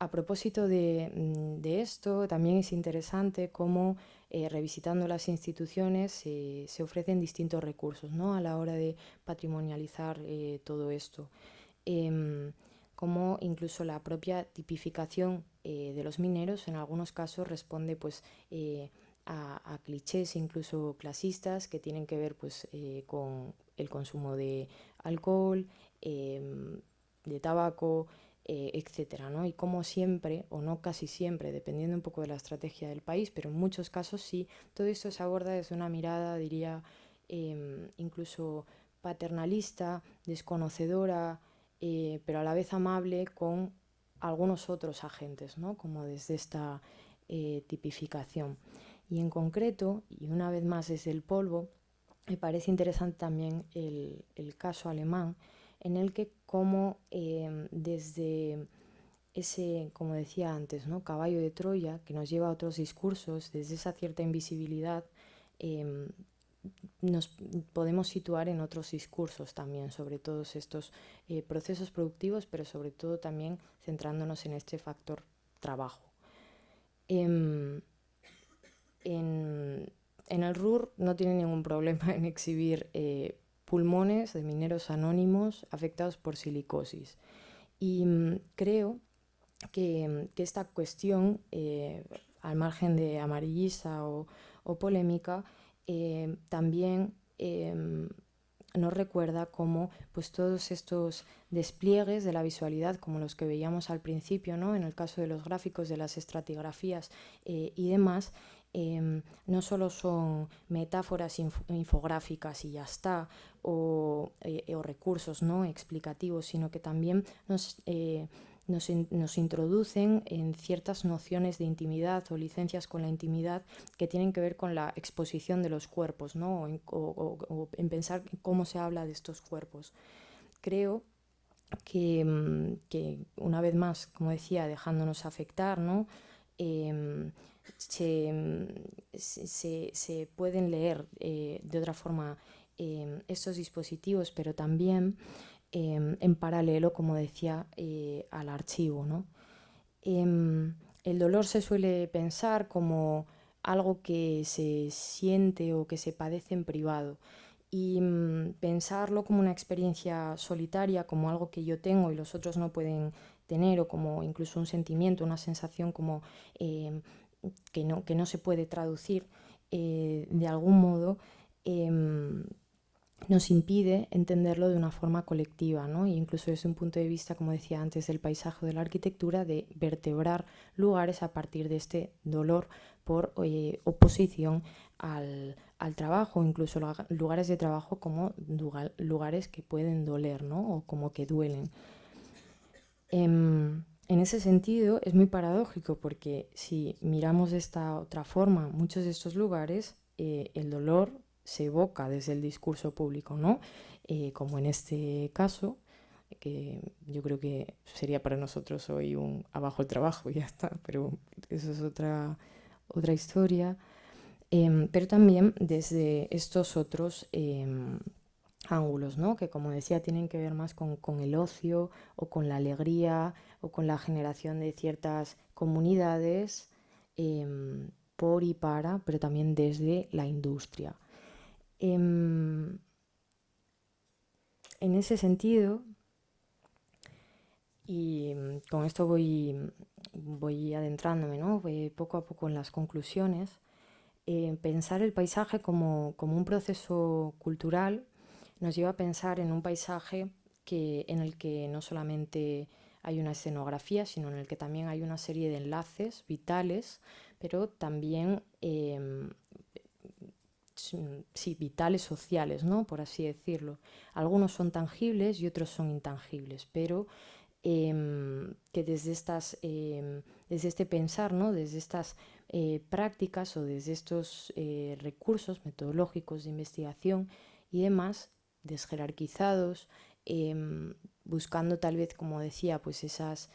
A propósito de esto, también es interesante cómo revisitando las instituciones se ofrecen distintos recursos, ¿no? A la hora de patrimonializar todo esto. Como incluso la propia tipificación de los mineros en algunos casos responde pues, a clichés incluso clasistas que tienen que ver pues, con el consumo de alcohol, de tabaco, etcétera, ¿no? Y como siempre, o no casi siempre, dependiendo un poco de la estrategia del país, pero en muchos casos sí, todo esto se aborda desde una mirada, diría, incluso paternalista, desconocedora, pero a la vez amable con algunos otros agentes, ¿no? Como desde esta tipificación. Y en concreto, y una vez más desde el polvo, me parece interesante también el caso alemán, en el que como desde ese, como decía antes, ¿no? Caballo de Troya, que nos lleva a otros discursos, desde esa cierta invisibilidad, eh, nos podemos situar en otros discursos también sobre todos estos procesos productivos, pero sobre todo también centrándonos en este factor trabajo. En, en el RUR no tiene ningún problema en exhibir pulmones de mineros anónimos afectados por silicosis. Y creo que esta cuestión, al margen de amarillista o polémica, también nos recuerda cómo pues, todos estos despliegues de la visualidad, como los que veíamos al principio, ¿no? En el caso de los gráficos, de las estratigrafías y demás, no solo son metáforas infográficas y ya está, o recursos, ¿no? Explicativos, sino que también nos introducen en ciertas nociones de intimidad o licencias con la intimidad que tienen que ver con la exposición de los cuerpos, ¿no? O en pensar cómo se habla de estos cuerpos. Creo que una vez más, como decía, dejándonos afectar, ¿no? Se pueden leer de otra forma estos dispositivos, pero también en paralelo, como decía, al archivo, ¿no? El el dolor se suele pensar como algo que se siente o que se padece en privado. Y pensarlo como una experiencia solitaria, como algo que yo tengo y los otros no pueden tener, o como incluso un sentimiento, una sensación como eh, que no se puede traducir de algún modo, eh, nos impide entenderlo de una forma colectiva, ¿no? E incluso desde un punto de vista, como decía antes, del paisaje o de la arquitectura, de vertebrar lugares a partir de este dolor por oposición al trabajo, incluso lugares de trabajo como lugares que pueden doler, ¿no? O como que duelen. En ese sentido es muy paradójico porque si miramos de esta otra forma, muchos de estos lugares, el dolor se evoca desde el discurso público, ¿no? Como en este caso, que yo creo que sería para nosotros hoy un abajo el trabajo y ya está, pero eso es otra historia. Pero también desde estos otros ángulos, ¿no? Que como decía tienen que ver más con el ocio o con la alegría o con la generación de ciertas comunidades por y para, pero también desde la industria. Em, en ese sentido, y con esto voy adentrándome, ¿no? Poco a poco en las conclusiones, pensar el paisaje como un proceso cultural nos lleva a pensar en un paisaje en el que no solamente hay una escenografía, sino en el que también hay una serie de enlaces vitales, pero también sí, vitales sociales, ¿no? Por así decirlo. Algunos son tangibles y otros son intangibles, pero que desde este pensar, ¿no? Desde estas prácticas o desde estos recursos metodológicos de investigación y demás, desjerarquizados, buscando tal vez, como decía, pues esas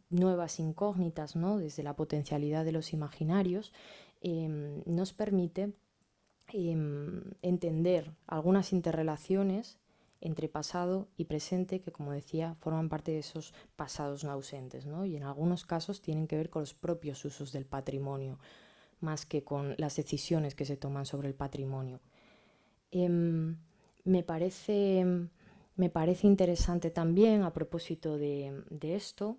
nuevas incógnitas, ¿no? Desde la potencialidad de los imaginarios, nos permite entender algunas interrelaciones entre pasado y presente que, como decía, forman parte de esos pasados no ausentes, ¿no? Y en algunos casos tienen que ver con los propios usos del patrimonio, más que con las decisiones que se toman sobre el patrimonio. Me parece, me parece interesante también, a propósito de esto,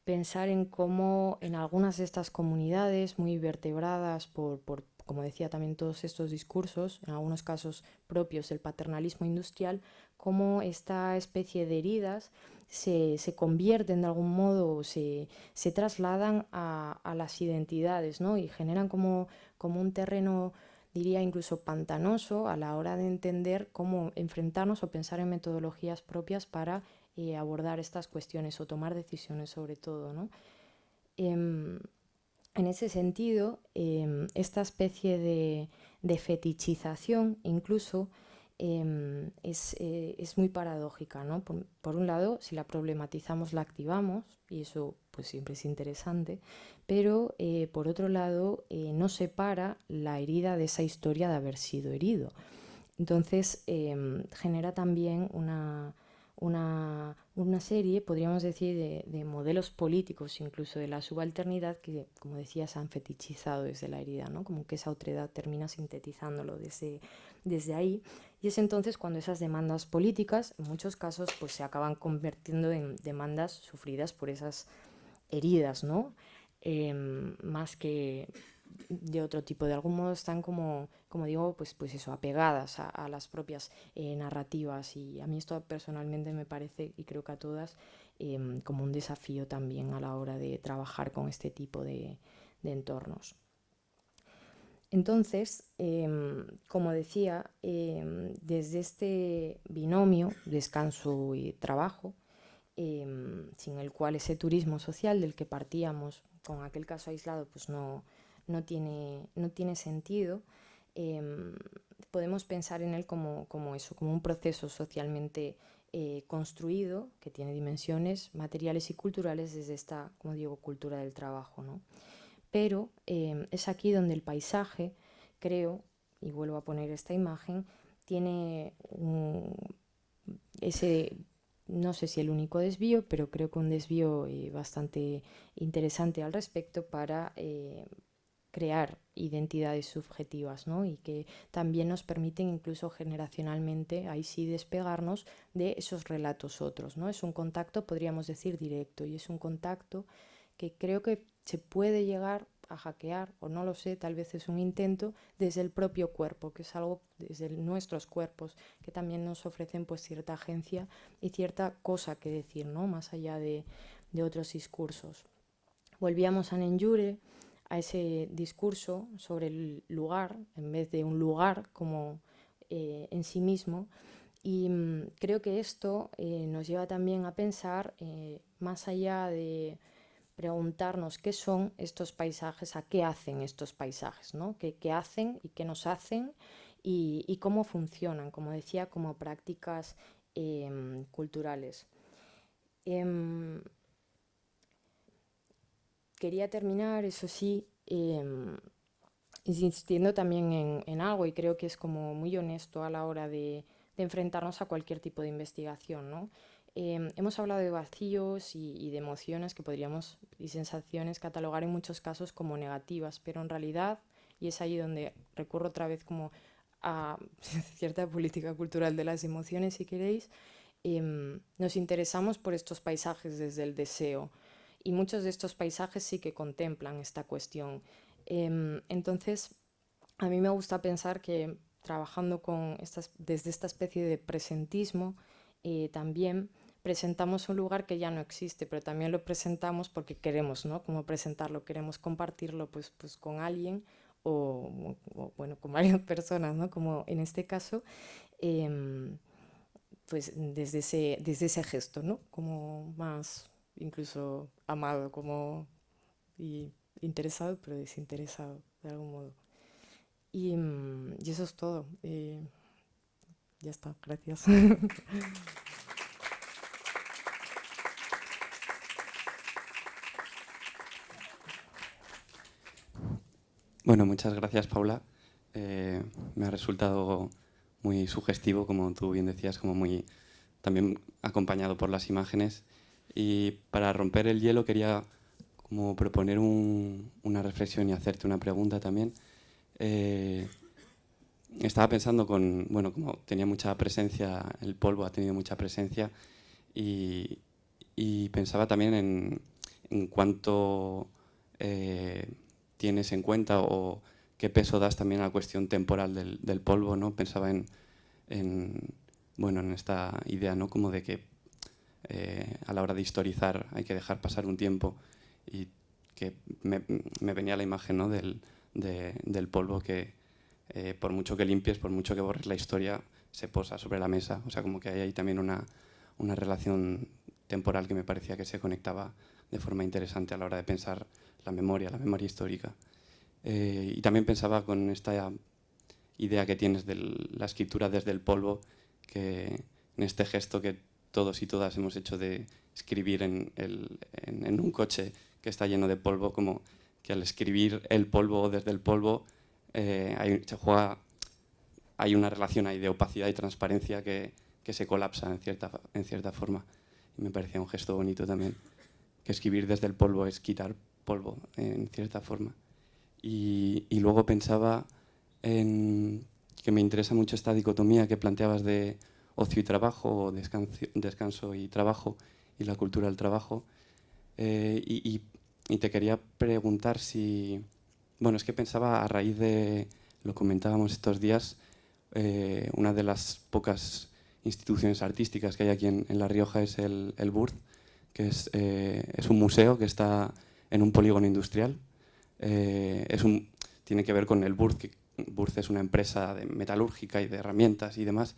pensar en cómo en algunas de estas comunidades muy vertebradas como decía también, todos estos discursos, en algunos casos propios del paternalismo industrial, cómo esta especie de heridas se convierten de algún modo, o se trasladan a las identidades, ¿no? Y generan como un terreno, diría incluso pantanoso, a la hora de entender cómo enfrentarnos o pensar en metodologías propias para abordar estas cuestiones o tomar decisiones sobre todo, ¿no? En ese sentido, esta especie de fetichización incluso es muy paradójica, ¿no? Por un lado, si la problematizamos, la activamos, y eso pues siempre es interesante, pero por otro lado, no separa la herida de esa historia de haber sido herido. Entonces, genera también una serie, podríamos decir, de modelos políticos, incluso de la subalternidad, que, como decía, se han fetichizado desde la herida, ¿no? Como que esa otredad termina sintetizándolo desde ahí. Y es entonces cuando esas demandas políticas, en muchos casos, pues se acaban convirtiendo en demandas sufridas por esas heridas, ¿no? Más que de otro tipo, de algún modo están como digo, pues eso, apegadas a las propias narrativas, y a mí esto personalmente me parece, y creo que a todas, como un desafío también a la hora de trabajar con este tipo de entornos. Entonces, como decía, desde este binomio, descanso y trabajo, sin el cual ese turismo social del que partíamos con aquel caso aislado pues no tiene sentido, eh, podemos pensar en él como eso, como un proceso socialmente construido que tiene dimensiones materiales y culturales desde esta, como digo, cultura del trabajo, ¿no? Pero es aquí donde el paisaje, creo, y vuelvo a poner esta imagen, tiene ese no sé si el único desvío, pero creo que un desvío bastante interesante al respecto para crear identidades subjetivas, ¿no? Y que también nos permiten incluso generacionalmente, ahí sí, despegarnos de esos relatos otros, ¿no? Es un contacto, podríamos decir, directo, y es un contacto que creo que se puede llegar a hackear, o no lo sé, tal vez es un intento desde el propio cuerpo, que es algo desde nuestros cuerpos, que también nos ofrecen pues cierta agencia y cierta cosa que decir, ¿no? Más allá de otros discursos. Volvíamos a Nenjure, a ese discurso sobre el lugar, en vez de un lugar como en sí mismo, y creo que esto nos lleva también a pensar, más allá de preguntarnos qué son estos paisajes, a qué hacen estos paisajes, ¿no? ¿Qué hacen y qué nos hacen y cómo funcionan, como decía, como prácticas culturales. Eh, Quería terminar, eso sí, insistiendo también en algo, y creo que es como muy honesto a la hora de enfrentarnos a cualquier tipo de investigación, ¿no? Hemos hablado de vacíos y de emociones que podríamos, y sensaciones, catalogar en muchos casos como negativas, pero en realidad, y es ahí donde recurro otra vez como a cierta política cultural de las emociones, si queréis, nos interesamos por estos paisajes desde el deseo, y muchos de estos paisajes sí que contemplan esta cuestión. Entonces, a mí me gusta pensar que trabajando desde esta especie de presentismo, también presentamos un lugar que ya no existe, pero también lo presentamos porque queremos, ¿no? Como presentarlo, queremos compartirlo pues con alguien o, bueno, con varias personas, ¿no? Como en este caso, eh, pues desde ese gesto, ¿no? Como más incluso amado, como y interesado, pero desinteresado, de algún modo. Y eso es todo. Ya está, gracias. Bueno, muchas gracias, Paula. Me ha resultado muy sugestivo, como tú bien decías, como muy también acompañado por las imágenes. Y para romper el hielo quería como proponer una reflexión y hacerte una pregunta también. Eh, Estaba pensando bueno, como tenía mucha presencia, el polvo ha tenido mucha presencia y, y pensaba también en cuánto tienes en cuenta o qué peso das también a la cuestión temporal del polvo, ¿no? Pensaba en, bueno, en esta idea, ¿no? Como de que a la hora de historizar hay que dejar pasar un tiempo y que me venía la imagen, ¿no? Del polvo que por mucho que limpies, por mucho que borres la historia, se posa sobre la mesa. O sea, como que hay ahí también una relación temporal que me parecía que se conectaba de forma interesante a la hora de pensar la memoria histórica. Y también pensaba con esta idea que tienes de la escritura desde el polvo, que en este gesto que todos y todas hemos hecho de escribir en un coche que está lleno de polvo, como que al escribir el polvo desde el polvo hay una relación ahí de opacidad y transparencia que se colapsa en cierta forma. Y me parecía un gesto bonito también, que escribir desde el polvo es quitar polvo en cierta forma. Y luego pensaba en que me interesa mucho esta dicotomía que planteabas de ocio y trabajo, o descanso y trabajo, y la cultura del trabajo. Y te quería preguntar si... Bueno, es que pensaba a raíz de, lo comentábamos estos días, una de las pocas instituciones artísticas que hay aquí en La Rioja es el BURD, que es un museo que está en un polígono industrial. Tiene que ver con el BURD, que BURD es una empresa metalúrgica y de herramientas y demás.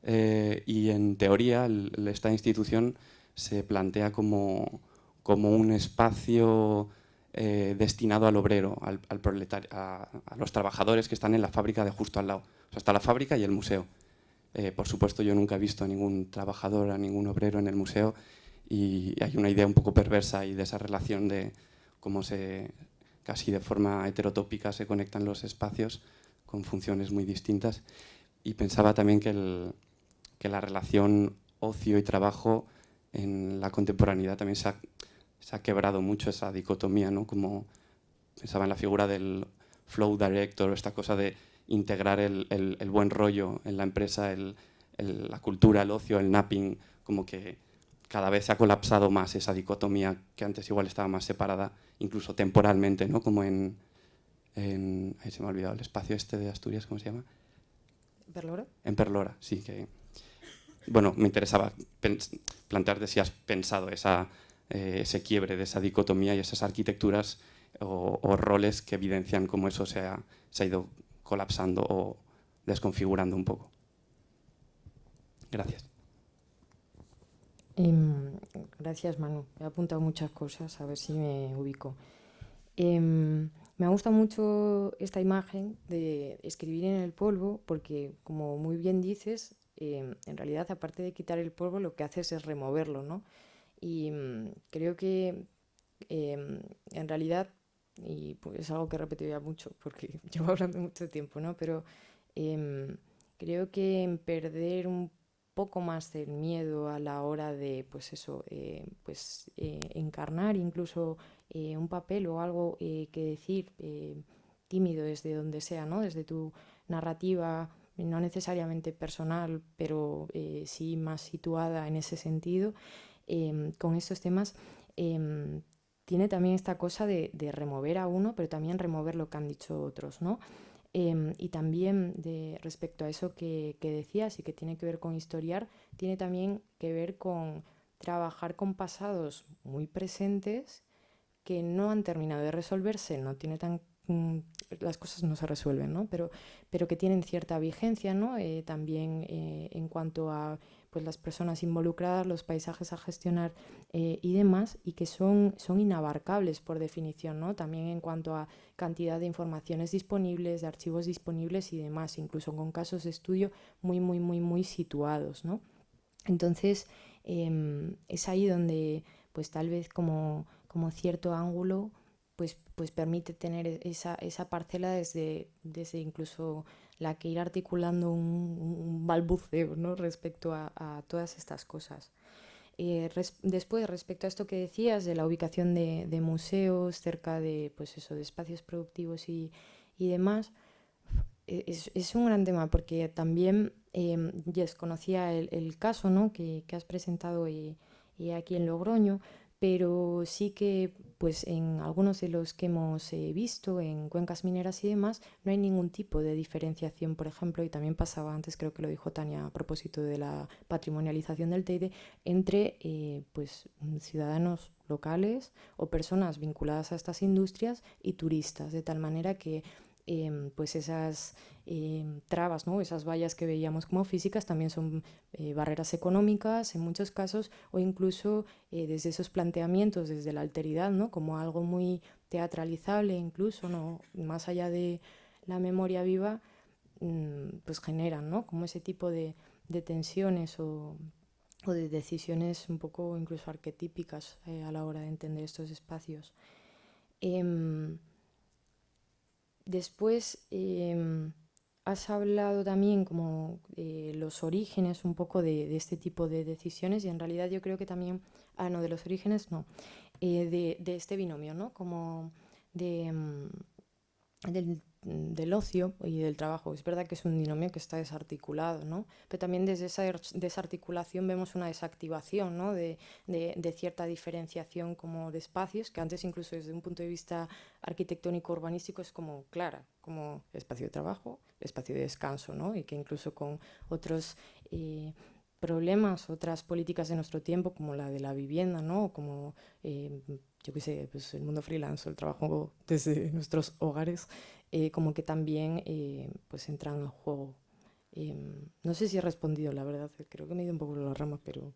Y en teoría esta institución se plantea como un espacio destinado al obrero, al proletario, a los trabajadores que están en la fábrica de justo al lado. O sea, está la fábrica y el museo. Por supuesto, yo nunca he visto a ningún trabajador, a ningún obrero en el museo, y hay una idea un poco perversa ahí de esa relación de cómo casi de forma heterotópica se conectan los espacios con funciones muy distintas. Y pensaba también que la relación ocio y trabajo en la contemporaneidad también se ha quebrado mucho esa dicotomía, ¿no? Como pensaba en la figura del flow director, esta cosa de integrar el buen rollo en la empresa, la cultura, el ocio, el napping, como que cada vez se ha colapsado más esa dicotomía que antes igual estaba más separada, incluso temporalmente, ¿no? Como ahí se me ha olvidado el espacio este de Asturias, ¿cómo se llama? ¿Perlora? En Perlora, sí. Bueno, me interesaba plantearte si has pensado ese quiebre de esa dicotomía y esas arquitecturas o roles que evidencian cómo eso se ha ido colapsando o desconfigurando un poco. Gracias. Gracias, Manu. He apuntado muchas cosas, a ver si me ubico. Me gusta mucho esta imagen de escribir en el polvo porque, como muy bien dices, en realidad, aparte de quitar el polvo, lo que haces es removerlo, ¿no? Y creo que en realidad, y pues es algo que repetiría mucho porque llevo hablando mucho tiempo, ¿no? Pero em, creo que en perder un poco más del miedo a la hora de, pues eso, encarnar incluso un papel o algo que decir tímido desde donde sea, ¿no? Desde tu narrativa, no necesariamente personal, pero sí más situada en ese sentido, con estos temas. em, Tiene también esta cosa de remover a uno, pero también remover lo que han dicho otros, ¿no? Y también respecto a eso que decías y que tiene que ver con historiar, tiene también que ver con trabajar con pasados muy presentes que no han terminado de resolverse, no tiene tan las cosas no se resuelven, ¿no? Pero que tienen cierta vigencia, ¿no? También en cuanto a pues, las personas involucradas, los paisajes a gestionar y demás, y que son inabarcables por definición, ¿no? También en cuanto a cantidad de informaciones disponibles, de archivos disponibles y demás, incluso con casos de estudio muy situados, ¿no? Entonces, es ahí donde, pues tal vez como cierto ángulo, pues permite tener esa parcela desde incluso la que ir articulando un balbuceo, ¿no? Respecto a todas estas cosas. Después, respecto a esto que decías de la ubicación de museos cerca de, pues eso, de espacios productivos y demás, es un gran tema porque también Jess conocía el caso, ¿no? que has presentado aquí en Logroño, pero sí que pues en algunos de los que hemos visto en cuencas mineras y demás no hay ningún tipo de diferenciación, por ejemplo, y también pasaba antes, creo que lo dijo Tania a propósito de la patrimonialización del Teide, entre pues ciudadanos locales o personas vinculadas a estas industrias y turistas, de tal manera que pues esas trabas, ¿no? Esas vallas que veíamos como físicas también son barreras económicas en muchos casos o incluso desde esos planteamientos, desde la alteridad, ¿no? Como algo muy teatralizable incluso, ¿no? Más allá de la memoria viva, pues generan, ¿no? Como ese tipo de tensiones o de decisiones un poco incluso arquetípicas a la hora de entender estos espacios. Después has hablado también como los orígenes un poco de este tipo de decisiones y en realidad yo creo que también, no, de los orígenes no, de este binomio, ¿no? Como de, del ocio y del trabajo. Es verdad que es un binomio que está desarticulado, ¿no? Pero también desde esa desarticulación vemos una desactivación, ¿no? de cierta diferenciación como de espacios, que antes incluso desde un punto de vista arquitectónico urbanístico es como clara, como espacio de trabajo, espacio de descanso, ¿no? Y que incluso con otros problemas, otras políticas de nuestro tiempo, como la de la vivienda, ¿no? Como, yo qué sé, pues el mundo freelance, el trabajo desde nuestros hogares, como que también pues entran en juego. No sé si he respondido, la verdad, creo que me he ido un poco por las ramas, pero...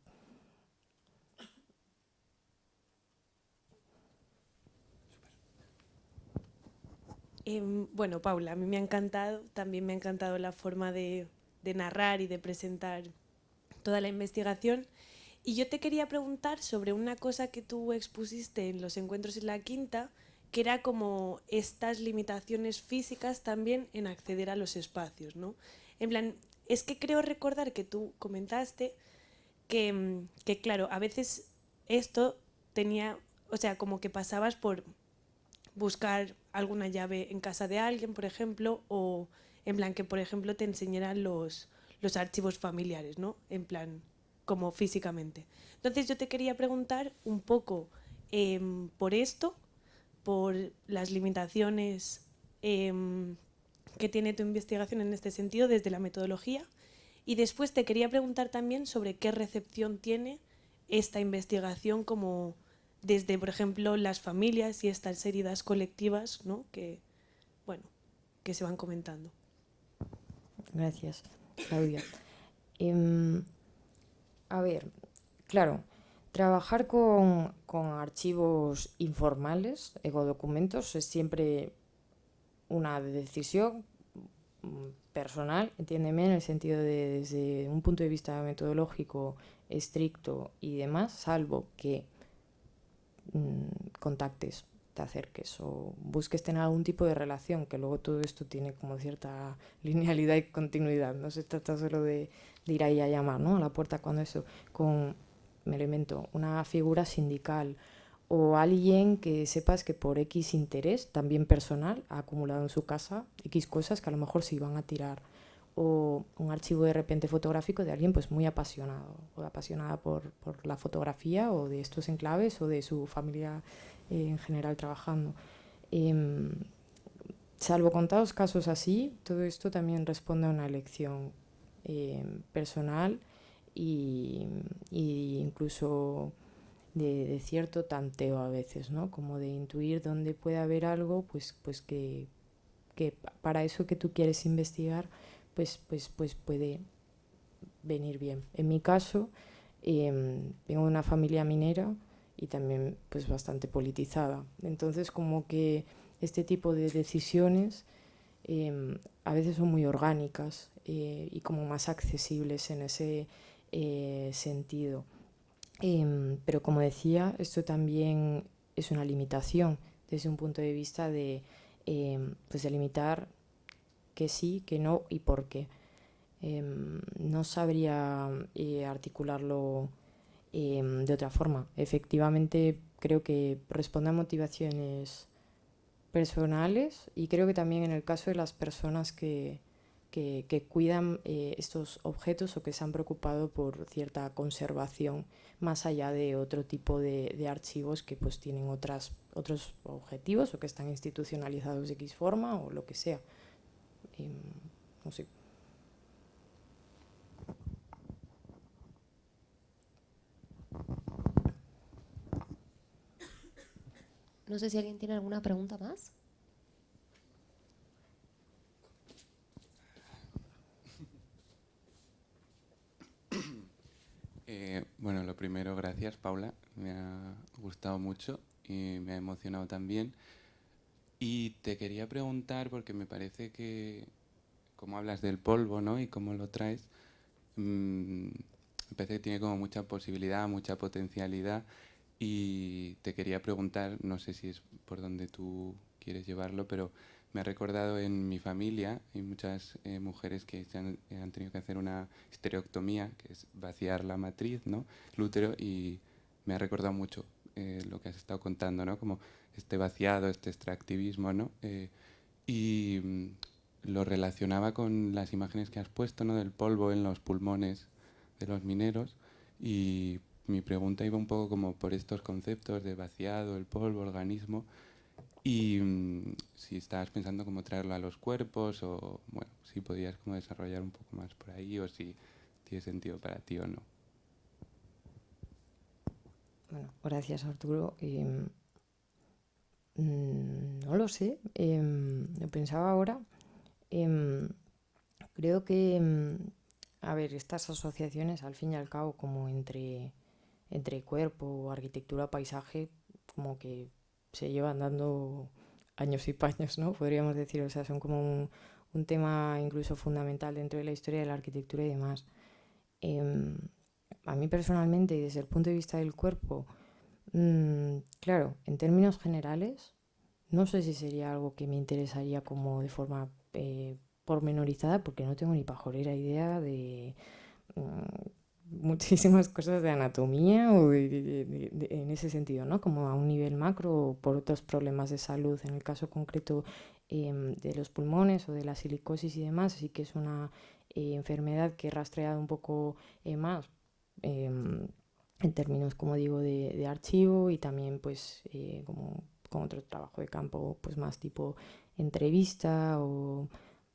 Bueno, Paula, a mí me ha encantado, también me ha encantado la forma de narrar y de presentar toda la investigación. Y yo te quería preguntar sobre una cosa que tú expusiste en los encuentros en la Quinta, que era como estas limitaciones físicas también en acceder a los espacios, ¿no? En plan, es que creo recordar que tú comentaste que claro, a veces esto tenía, o sea, como que pasabas por buscar alguna llave en casa de alguien, por ejemplo, o en plan que, por ejemplo, te enseñaran los archivos familiares, ¿no? En plan, como físicamente. Entonces yo te quería preguntar un poco por esto, por las limitaciones que tiene tu investigación en este sentido desde la metodología, y después te quería preguntar también sobre qué recepción tiene esta investigación como desde, por ejemplo, las familias y estas heridas colectivas, ¿no? Que, bueno, que se van comentando. Gracias, Claudia. Em, a ver, claro, trabajar con archivos informales, egodocumentos, es siempre una decisión personal, entiéndeme, en el sentido de desde un punto de vista metodológico estricto y demás, salvo que contactes, te acerques o busques tener algún tipo de relación, que luego todo esto tiene como cierta linealidad y continuidad, no se trata solo de ir ahí a llamar, ¿no? A la puerta cuando eso, con, me elemento, una figura sindical o alguien que sepas que por X interés, también personal, ha acumulado en su casa X cosas que a lo mejor se iban a tirar, o un archivo de repente fotográfico de alguien pues muy apasionado o apasionada por la fotografía o de estos enclaves o de su familia en general trabajando. Salvo contados casos así, todo esto también responde a una elección personal y incluso de cierto tanteo a veces, ¿no? Como de intuir dónde puede haber algo, pues que para eso que tú quieres investigar, pues puede venir bien. En mi caso, vengo de una familia minera y también pues bastante politizada. Entonces como que este tipo de decisiones a veces son muy orgánicas y como más accesibles en ese sentido. Pero como decía, esto también es una limitación desde un punto de vista de, pues de limitar que sí, que no y por qué. No sabría articularlo de otra forma. Efectivamente, creo que responde a motivaciones personales y creo que también en el caso de las personas que cuidan estos objetos o que se han preocupado por cierta conservación más allá de otro tipo de archivos que pues tienen otros objetivos o que están institucionalizados de X forma o lo que sea. No sé. No sé si alguien tiene alguna pregunta más. Bueno, lo primero, gracias, Paula. Me ha gustado mucho y me ha emocionado también. Y te quería preguntar, porque me parece que, como hablas del polvo, ¿no? Y cómo lo traes, me parece que tiene como mucha posibilidad, mucha potencialidad. Y te quería preguntar, no sé si es por donde tú quieres llevarlo, pero me ha recordado en mi familia, hay muchas mujeres que han tenido que hacer una histerectomía, que es vaciar la matriz, ¿no? El útero, y me ha recordado mucho lo que has estado contando, ¿no? Como este vaciado, este extractivismo, ¿no? Y lo relacionaba con las imágenes que has puesto, ¿no? Del polvo en los pulmones de los mineros, y mi pregunta iba un poco como por estos conceptos de vaciado, el polvo, organismo, y si estabas pensando cómo traerlo a los cuerpos o, bueno, si podías como desarrollar un poco más por ahí o si tiene sentido para ti o no. Bueno, gracias Arturo. No lo sé, lo pensaba ahora. Creo que, a ver, estas asociaciones al fin y al cabo como entre cuerpo, arquitectura, paisaje, como que se llevan dando años y paños, ¿no? Podríamos decir, o sea, son como un tema incluso fundamental dentro de la historia de la arquitectura y demás. A mí personalmente, y desde el punto de vista del cuerpo, claro, en términos generales, no sé si sería algo que me interesaría como de forma pormenorizada, porque no tengo ni pajolera idea de muchísimas cosas de anatomía o en ese sentido, ¿no? Como a un nivel macro o por otros problemas de salud. En el caso concreto de los pulmones o de la silicosis y demás, sí que es una enfermedad que he rastreado un poco más en términos, como digo, de archivo y también pues como con otro trabajo de campo pues más tipo entrevista o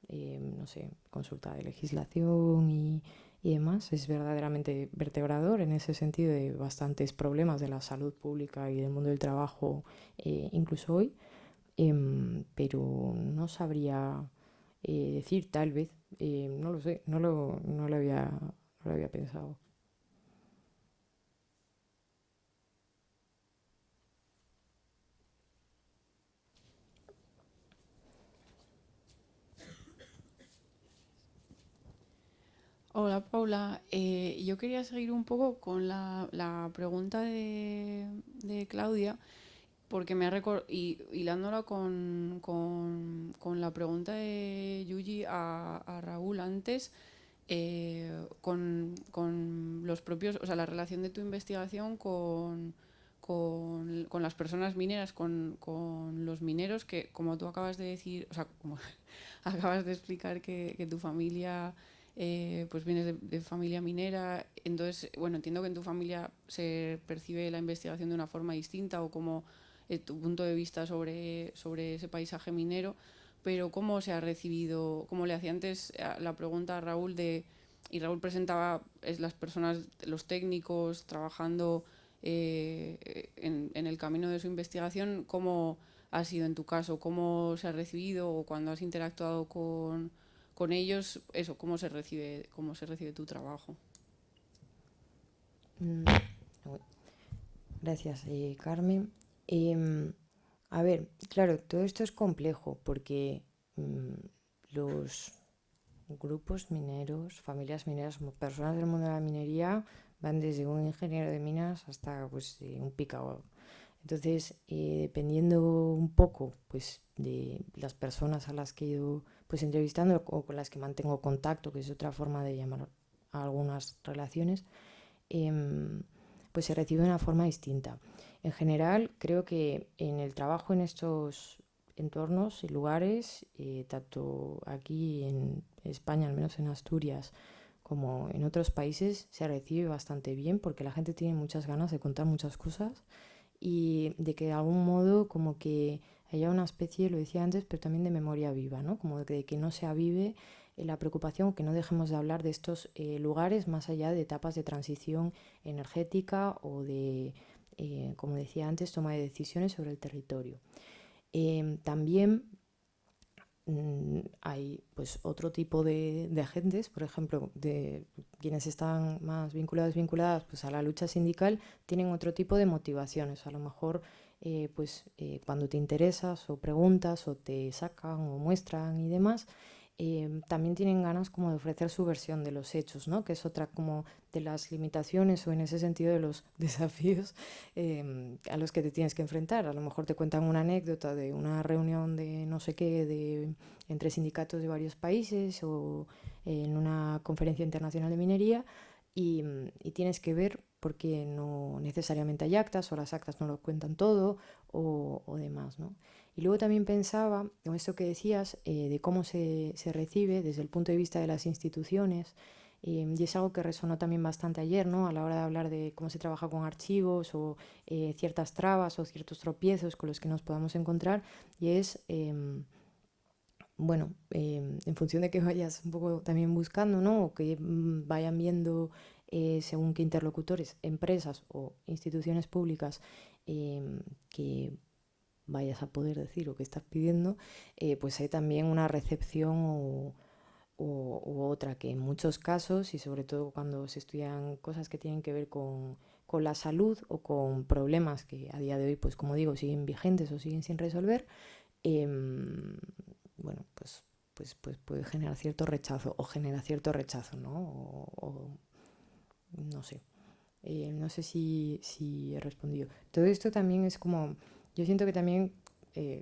no sé, consulta de legislación y demás. Es verdaderamente vertebrador en ese sentido de bastantes problemas de la salud pública y del mundo del trabajo, incluso hoy. Pero no sabría decir, tal vez, no lo sé, no lo había pensado. Hola Paula, yo quería seguir un poco con la pregunta de Claudia, porque me ha y hilándola con la pregunta de Yuji a Raúl antes, con los propios, o sea, la relación de tu investigación con las personas mineras, con los mineros, que como tú acabas de decir, o sea, como acabas de explicar que tu familia pues vienes de familia minera, entonces, bueno, entiendo que en tu familia se percibe la investigación de una forma distinta o como tu punto de vista sobre ese paisaje minero, pero ¿cómo se ha recibido? Como le hacía antes la pregunta a Raúl y Raúl presentaba las personas, los técnicos trabajando en el camino de su investigación, ¿cómo ha sido en tu caso? ¿Cómo se ha recibido o cuando has interactuado con ellos, eso, cómo se recibe tu trabajo? Gracias, Carmen. A ver, claro, todo esto es complejo porque los grupos mineros, familias mineras, personas del mundo de la minería van desde un ingeniero de minas hasta pues un picador. Entonces, dependiendo un poco pues de las personas a las que he ido pues entrevistando o con las que mantengo contacto, que es otra forma de llamar a algunas relaciones, pues se recibe de una forma distinta. En general, creo que en el trabajo en estos entornos y lugares, tanto aquí en España, al menos en Asturias, como en otros países, se recibe bastante bien porque la gente tiene muchas ganas de contar muchas cosas y de que de algún modo como que haya una especie, lo decía antes, pero también de memoria viva, ¿no? Como de que no se avive la preocupación, que no dejemos de hablar de estos lugares más allá de etapas de transición energética o de, como decía antes, toma de decisiones sobre el territorio. También hay pues otro tipo de agentes, por ejemplo, de quienes están más vinculadas pues, a la lucha sindical, tienen otro tipo de motivaciones. A lo mejor cuando te interesas o preguntas o te sacan o muestran y demás, también tienen ganas como de ofrecer su versión de los hechos, ¿no? Que es otra como de las limitaciones o en ese sentido de los desafíos a los que te tienes que enfrentar. A lo mejor te cuentan una anécdota de una reunión de no sé qué, entre sindicatos de varios países o en una conferencia internacional de minería y tienes que ver porque no necesariamente hay actas o las actas no lo cuentan todo o demás, ¿no? Y luego también pensaba, con esto que decías, de cómo se recibe desde el punto de vista de las instituciones, y es algo que resonó también bastante ayer, ¿no? A la hora de hablar de cómo se trabaja con archivos o ciertas trabas o ciertos tropiezos con los que nos podamos encontrar, y es, bueno, en función de que vayas un poco también buscando, ¿no? O que vayan viendo según qué interlocutores, empresas o instituciones públicas que vayas a poder decir o que estás pidiendo, pues hay también una recepción u otra que en muchos casos, y sobre todo cuando se estudian cosas que tienen que ver con la salud o con problemas que a día de hoy, pues como digo, siguen vigentes o siguen sin resolver, bueno, pues puede generar cierto rechazo o genera cierto rechazo, ¿no? O no sé. No sé si he respondido. Todo esto también es como, yo siento que también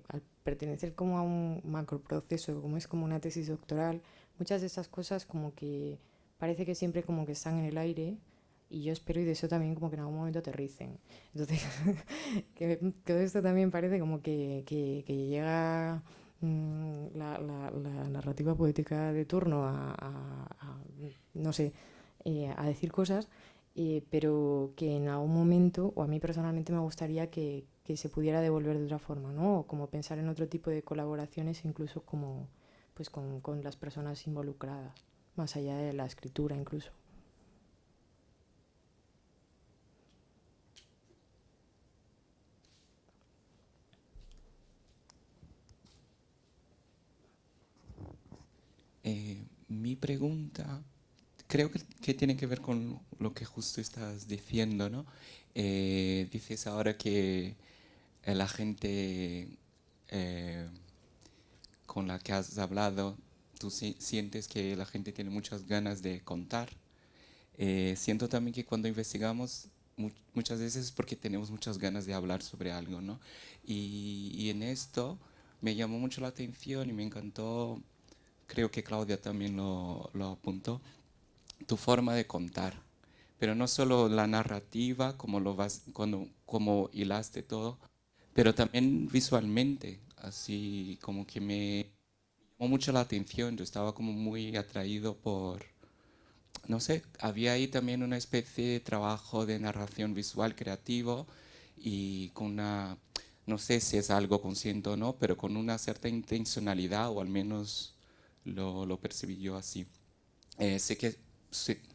al pertenecer como a un macroproceso, como es como una tesis doctoral, muchas de estas cosas como que parece que siempre como que están en el aire y yo espero y deseo también como que en algún momento aterricen. Entonces, que todo esto también parece como que llega la narrativa poética de turno no sé, a decir cosas, pero que en algún momento, o a mí personalmente me gustaría que se pudiera devolver de otra forma, ¿no? O como pensar en otro tipo de colaboraciones, incluso como pues con las personas involucradas, más allá de la escritura incluso. Mi pregunta creo que tiene que ver con lo que justo estás diciendo, ¿no? Dices ahora que la gente eh, con la que has hablado, tú sientes que la gente tiene muchas ganas de contar. Siento también que cuando investigamos muchas veces es porque tenemos muchas ganas de hablar sobre algo, ¿no? Y en esto me llamó mucho la atención y me encantó, creo que Claudia también lo apuntó, tu forma de contar. Pero no solo la narrativa, como hilaste todo, pero también visualmente, así como que me llamó mucho la atención. Yo estaba como muy atraído por, no sé, había ahí también una especie de trabajo de narración visual creativo y con una, no sé si es algo consciente o no, pero con una cierta intencionalidad, o al menos lo percibí yo así. Sé que,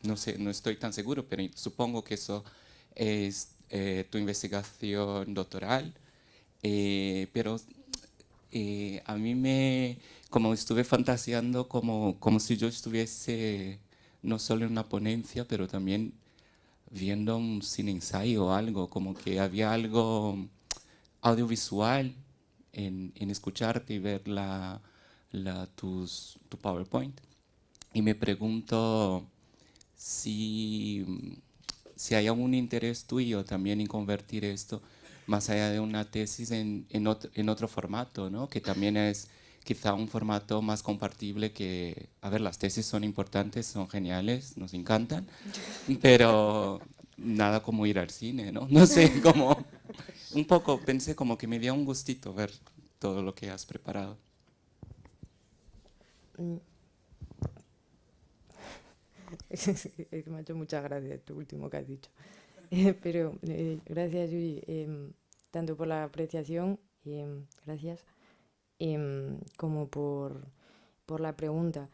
no sé, no estoy tan seguro, pero supongo que eso es tu investigación doctoral, pero a mí como estuve fantaseando como si yo estuviese no solo en una ponencia, pero también viendo un cine ensayo o algo, como que había algo audiovisual en escucharte y ver tu PowerPoint. Y me pregunto si, si hay algún interés tuyo también en convertir esto más allá de una tesis en otro formato, ¿no? Que también es quizá un formato más compartible que, a ver, las tesis son importantes, son geniales, nos encantan, pero nada como ir al cine, ¿no? No sé, como un poco pensé como que me dio un gustito ver todo lo que has preparado. Mm. Me ha hecho muchas gracias tu último que has dicho. Pero gracias, Yuri, tanto por la apreciación, gracias, como por la pregunta.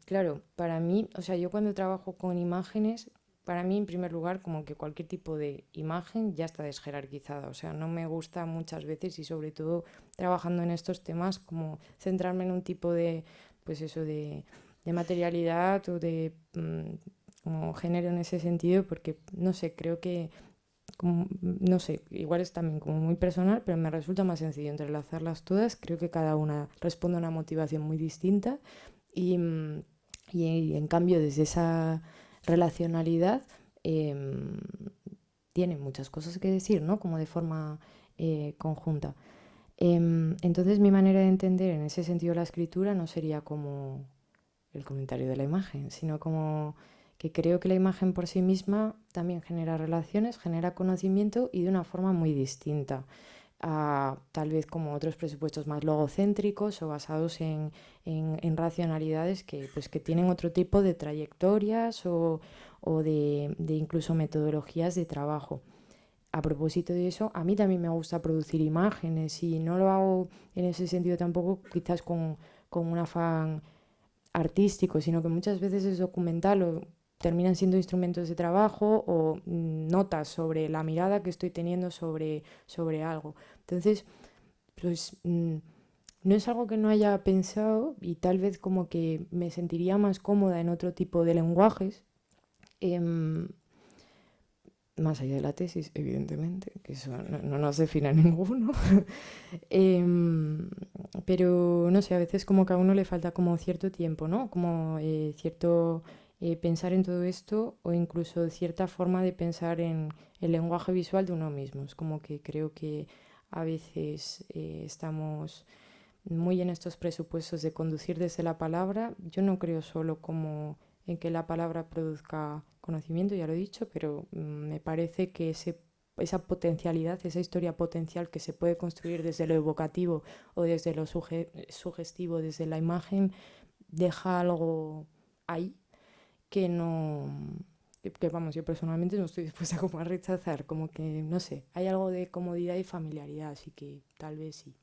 Claro, para mí, o sea, yo cuando trabajo con imágenes, para mí, en primer lugar, como que cualquier tipo de imagen ya está desjerarquizada. O sea, no me gusta muchas veces y sobre todo trabajando en estos temas, como centrarme en un tipo de, pues eso, de materialidad o de como género en ese sentido, porque, no sé, creo que como, no sé, igual es también como muy personal, pero me resulta más sencillo entrelazarlas todas. Creo que cada una responde a una motivación muy distinta y, y en cambio desde esa relacionalidad eh, tiene muchas cosas que decir, ¿no? Como de forma conjunta. Entonces mi manera de entender en ese sentido la escritura no sería como el comentario de la imagen, sino como que creo que la imagen por sí misma también genera relaciones, genera conocimiento y de una forma muy distinta a tal vez como otros presupuestos más logocéntricos o basados en racionalidades que, pues, que tienen otro tipo de trayectorias o de incluso metodologías de trabajo. A propósito de eso, a mí también me gusta producir imágenes y no lo hago en ese sentido tampoco quizás con un afán artístico, sino que muchas veces es documental o terminan siendo instrumentos de trabajo o notas sobre la mirada que estoy teniendo sobre algo. Entonces, pues no es algo que no haya pensado y tal vez como que me sentiría más cómoda en otro tipo de lenguajes, em, más allá de la tesis, evidentemente, que eso no nos define ninguno. Em, pero no sé, a veces como que a uno le falta como cierto tiempo, ¿no? Como cierto pensar en todo esto o incluso cierta forma de pensar en el lenguaje visual de uno mismo. Es como que creo que a veces estamos muy en estos presupuestos de conducir desde la palabra. Yo no creo solo como en que la palabra produzca conocimiento, ya lo he dicho, pero me parece que esa potencialidad, esa historia potencial que se puede construir desde lo evocativo o desde lo sugestivo, desde la imagen, deja algo ahí que no... que vamos, yo personalmente no estoy dispuesta como a rechazar, como que, no sé, hay algo de comodidad y familiaridad, así que tal vez sí.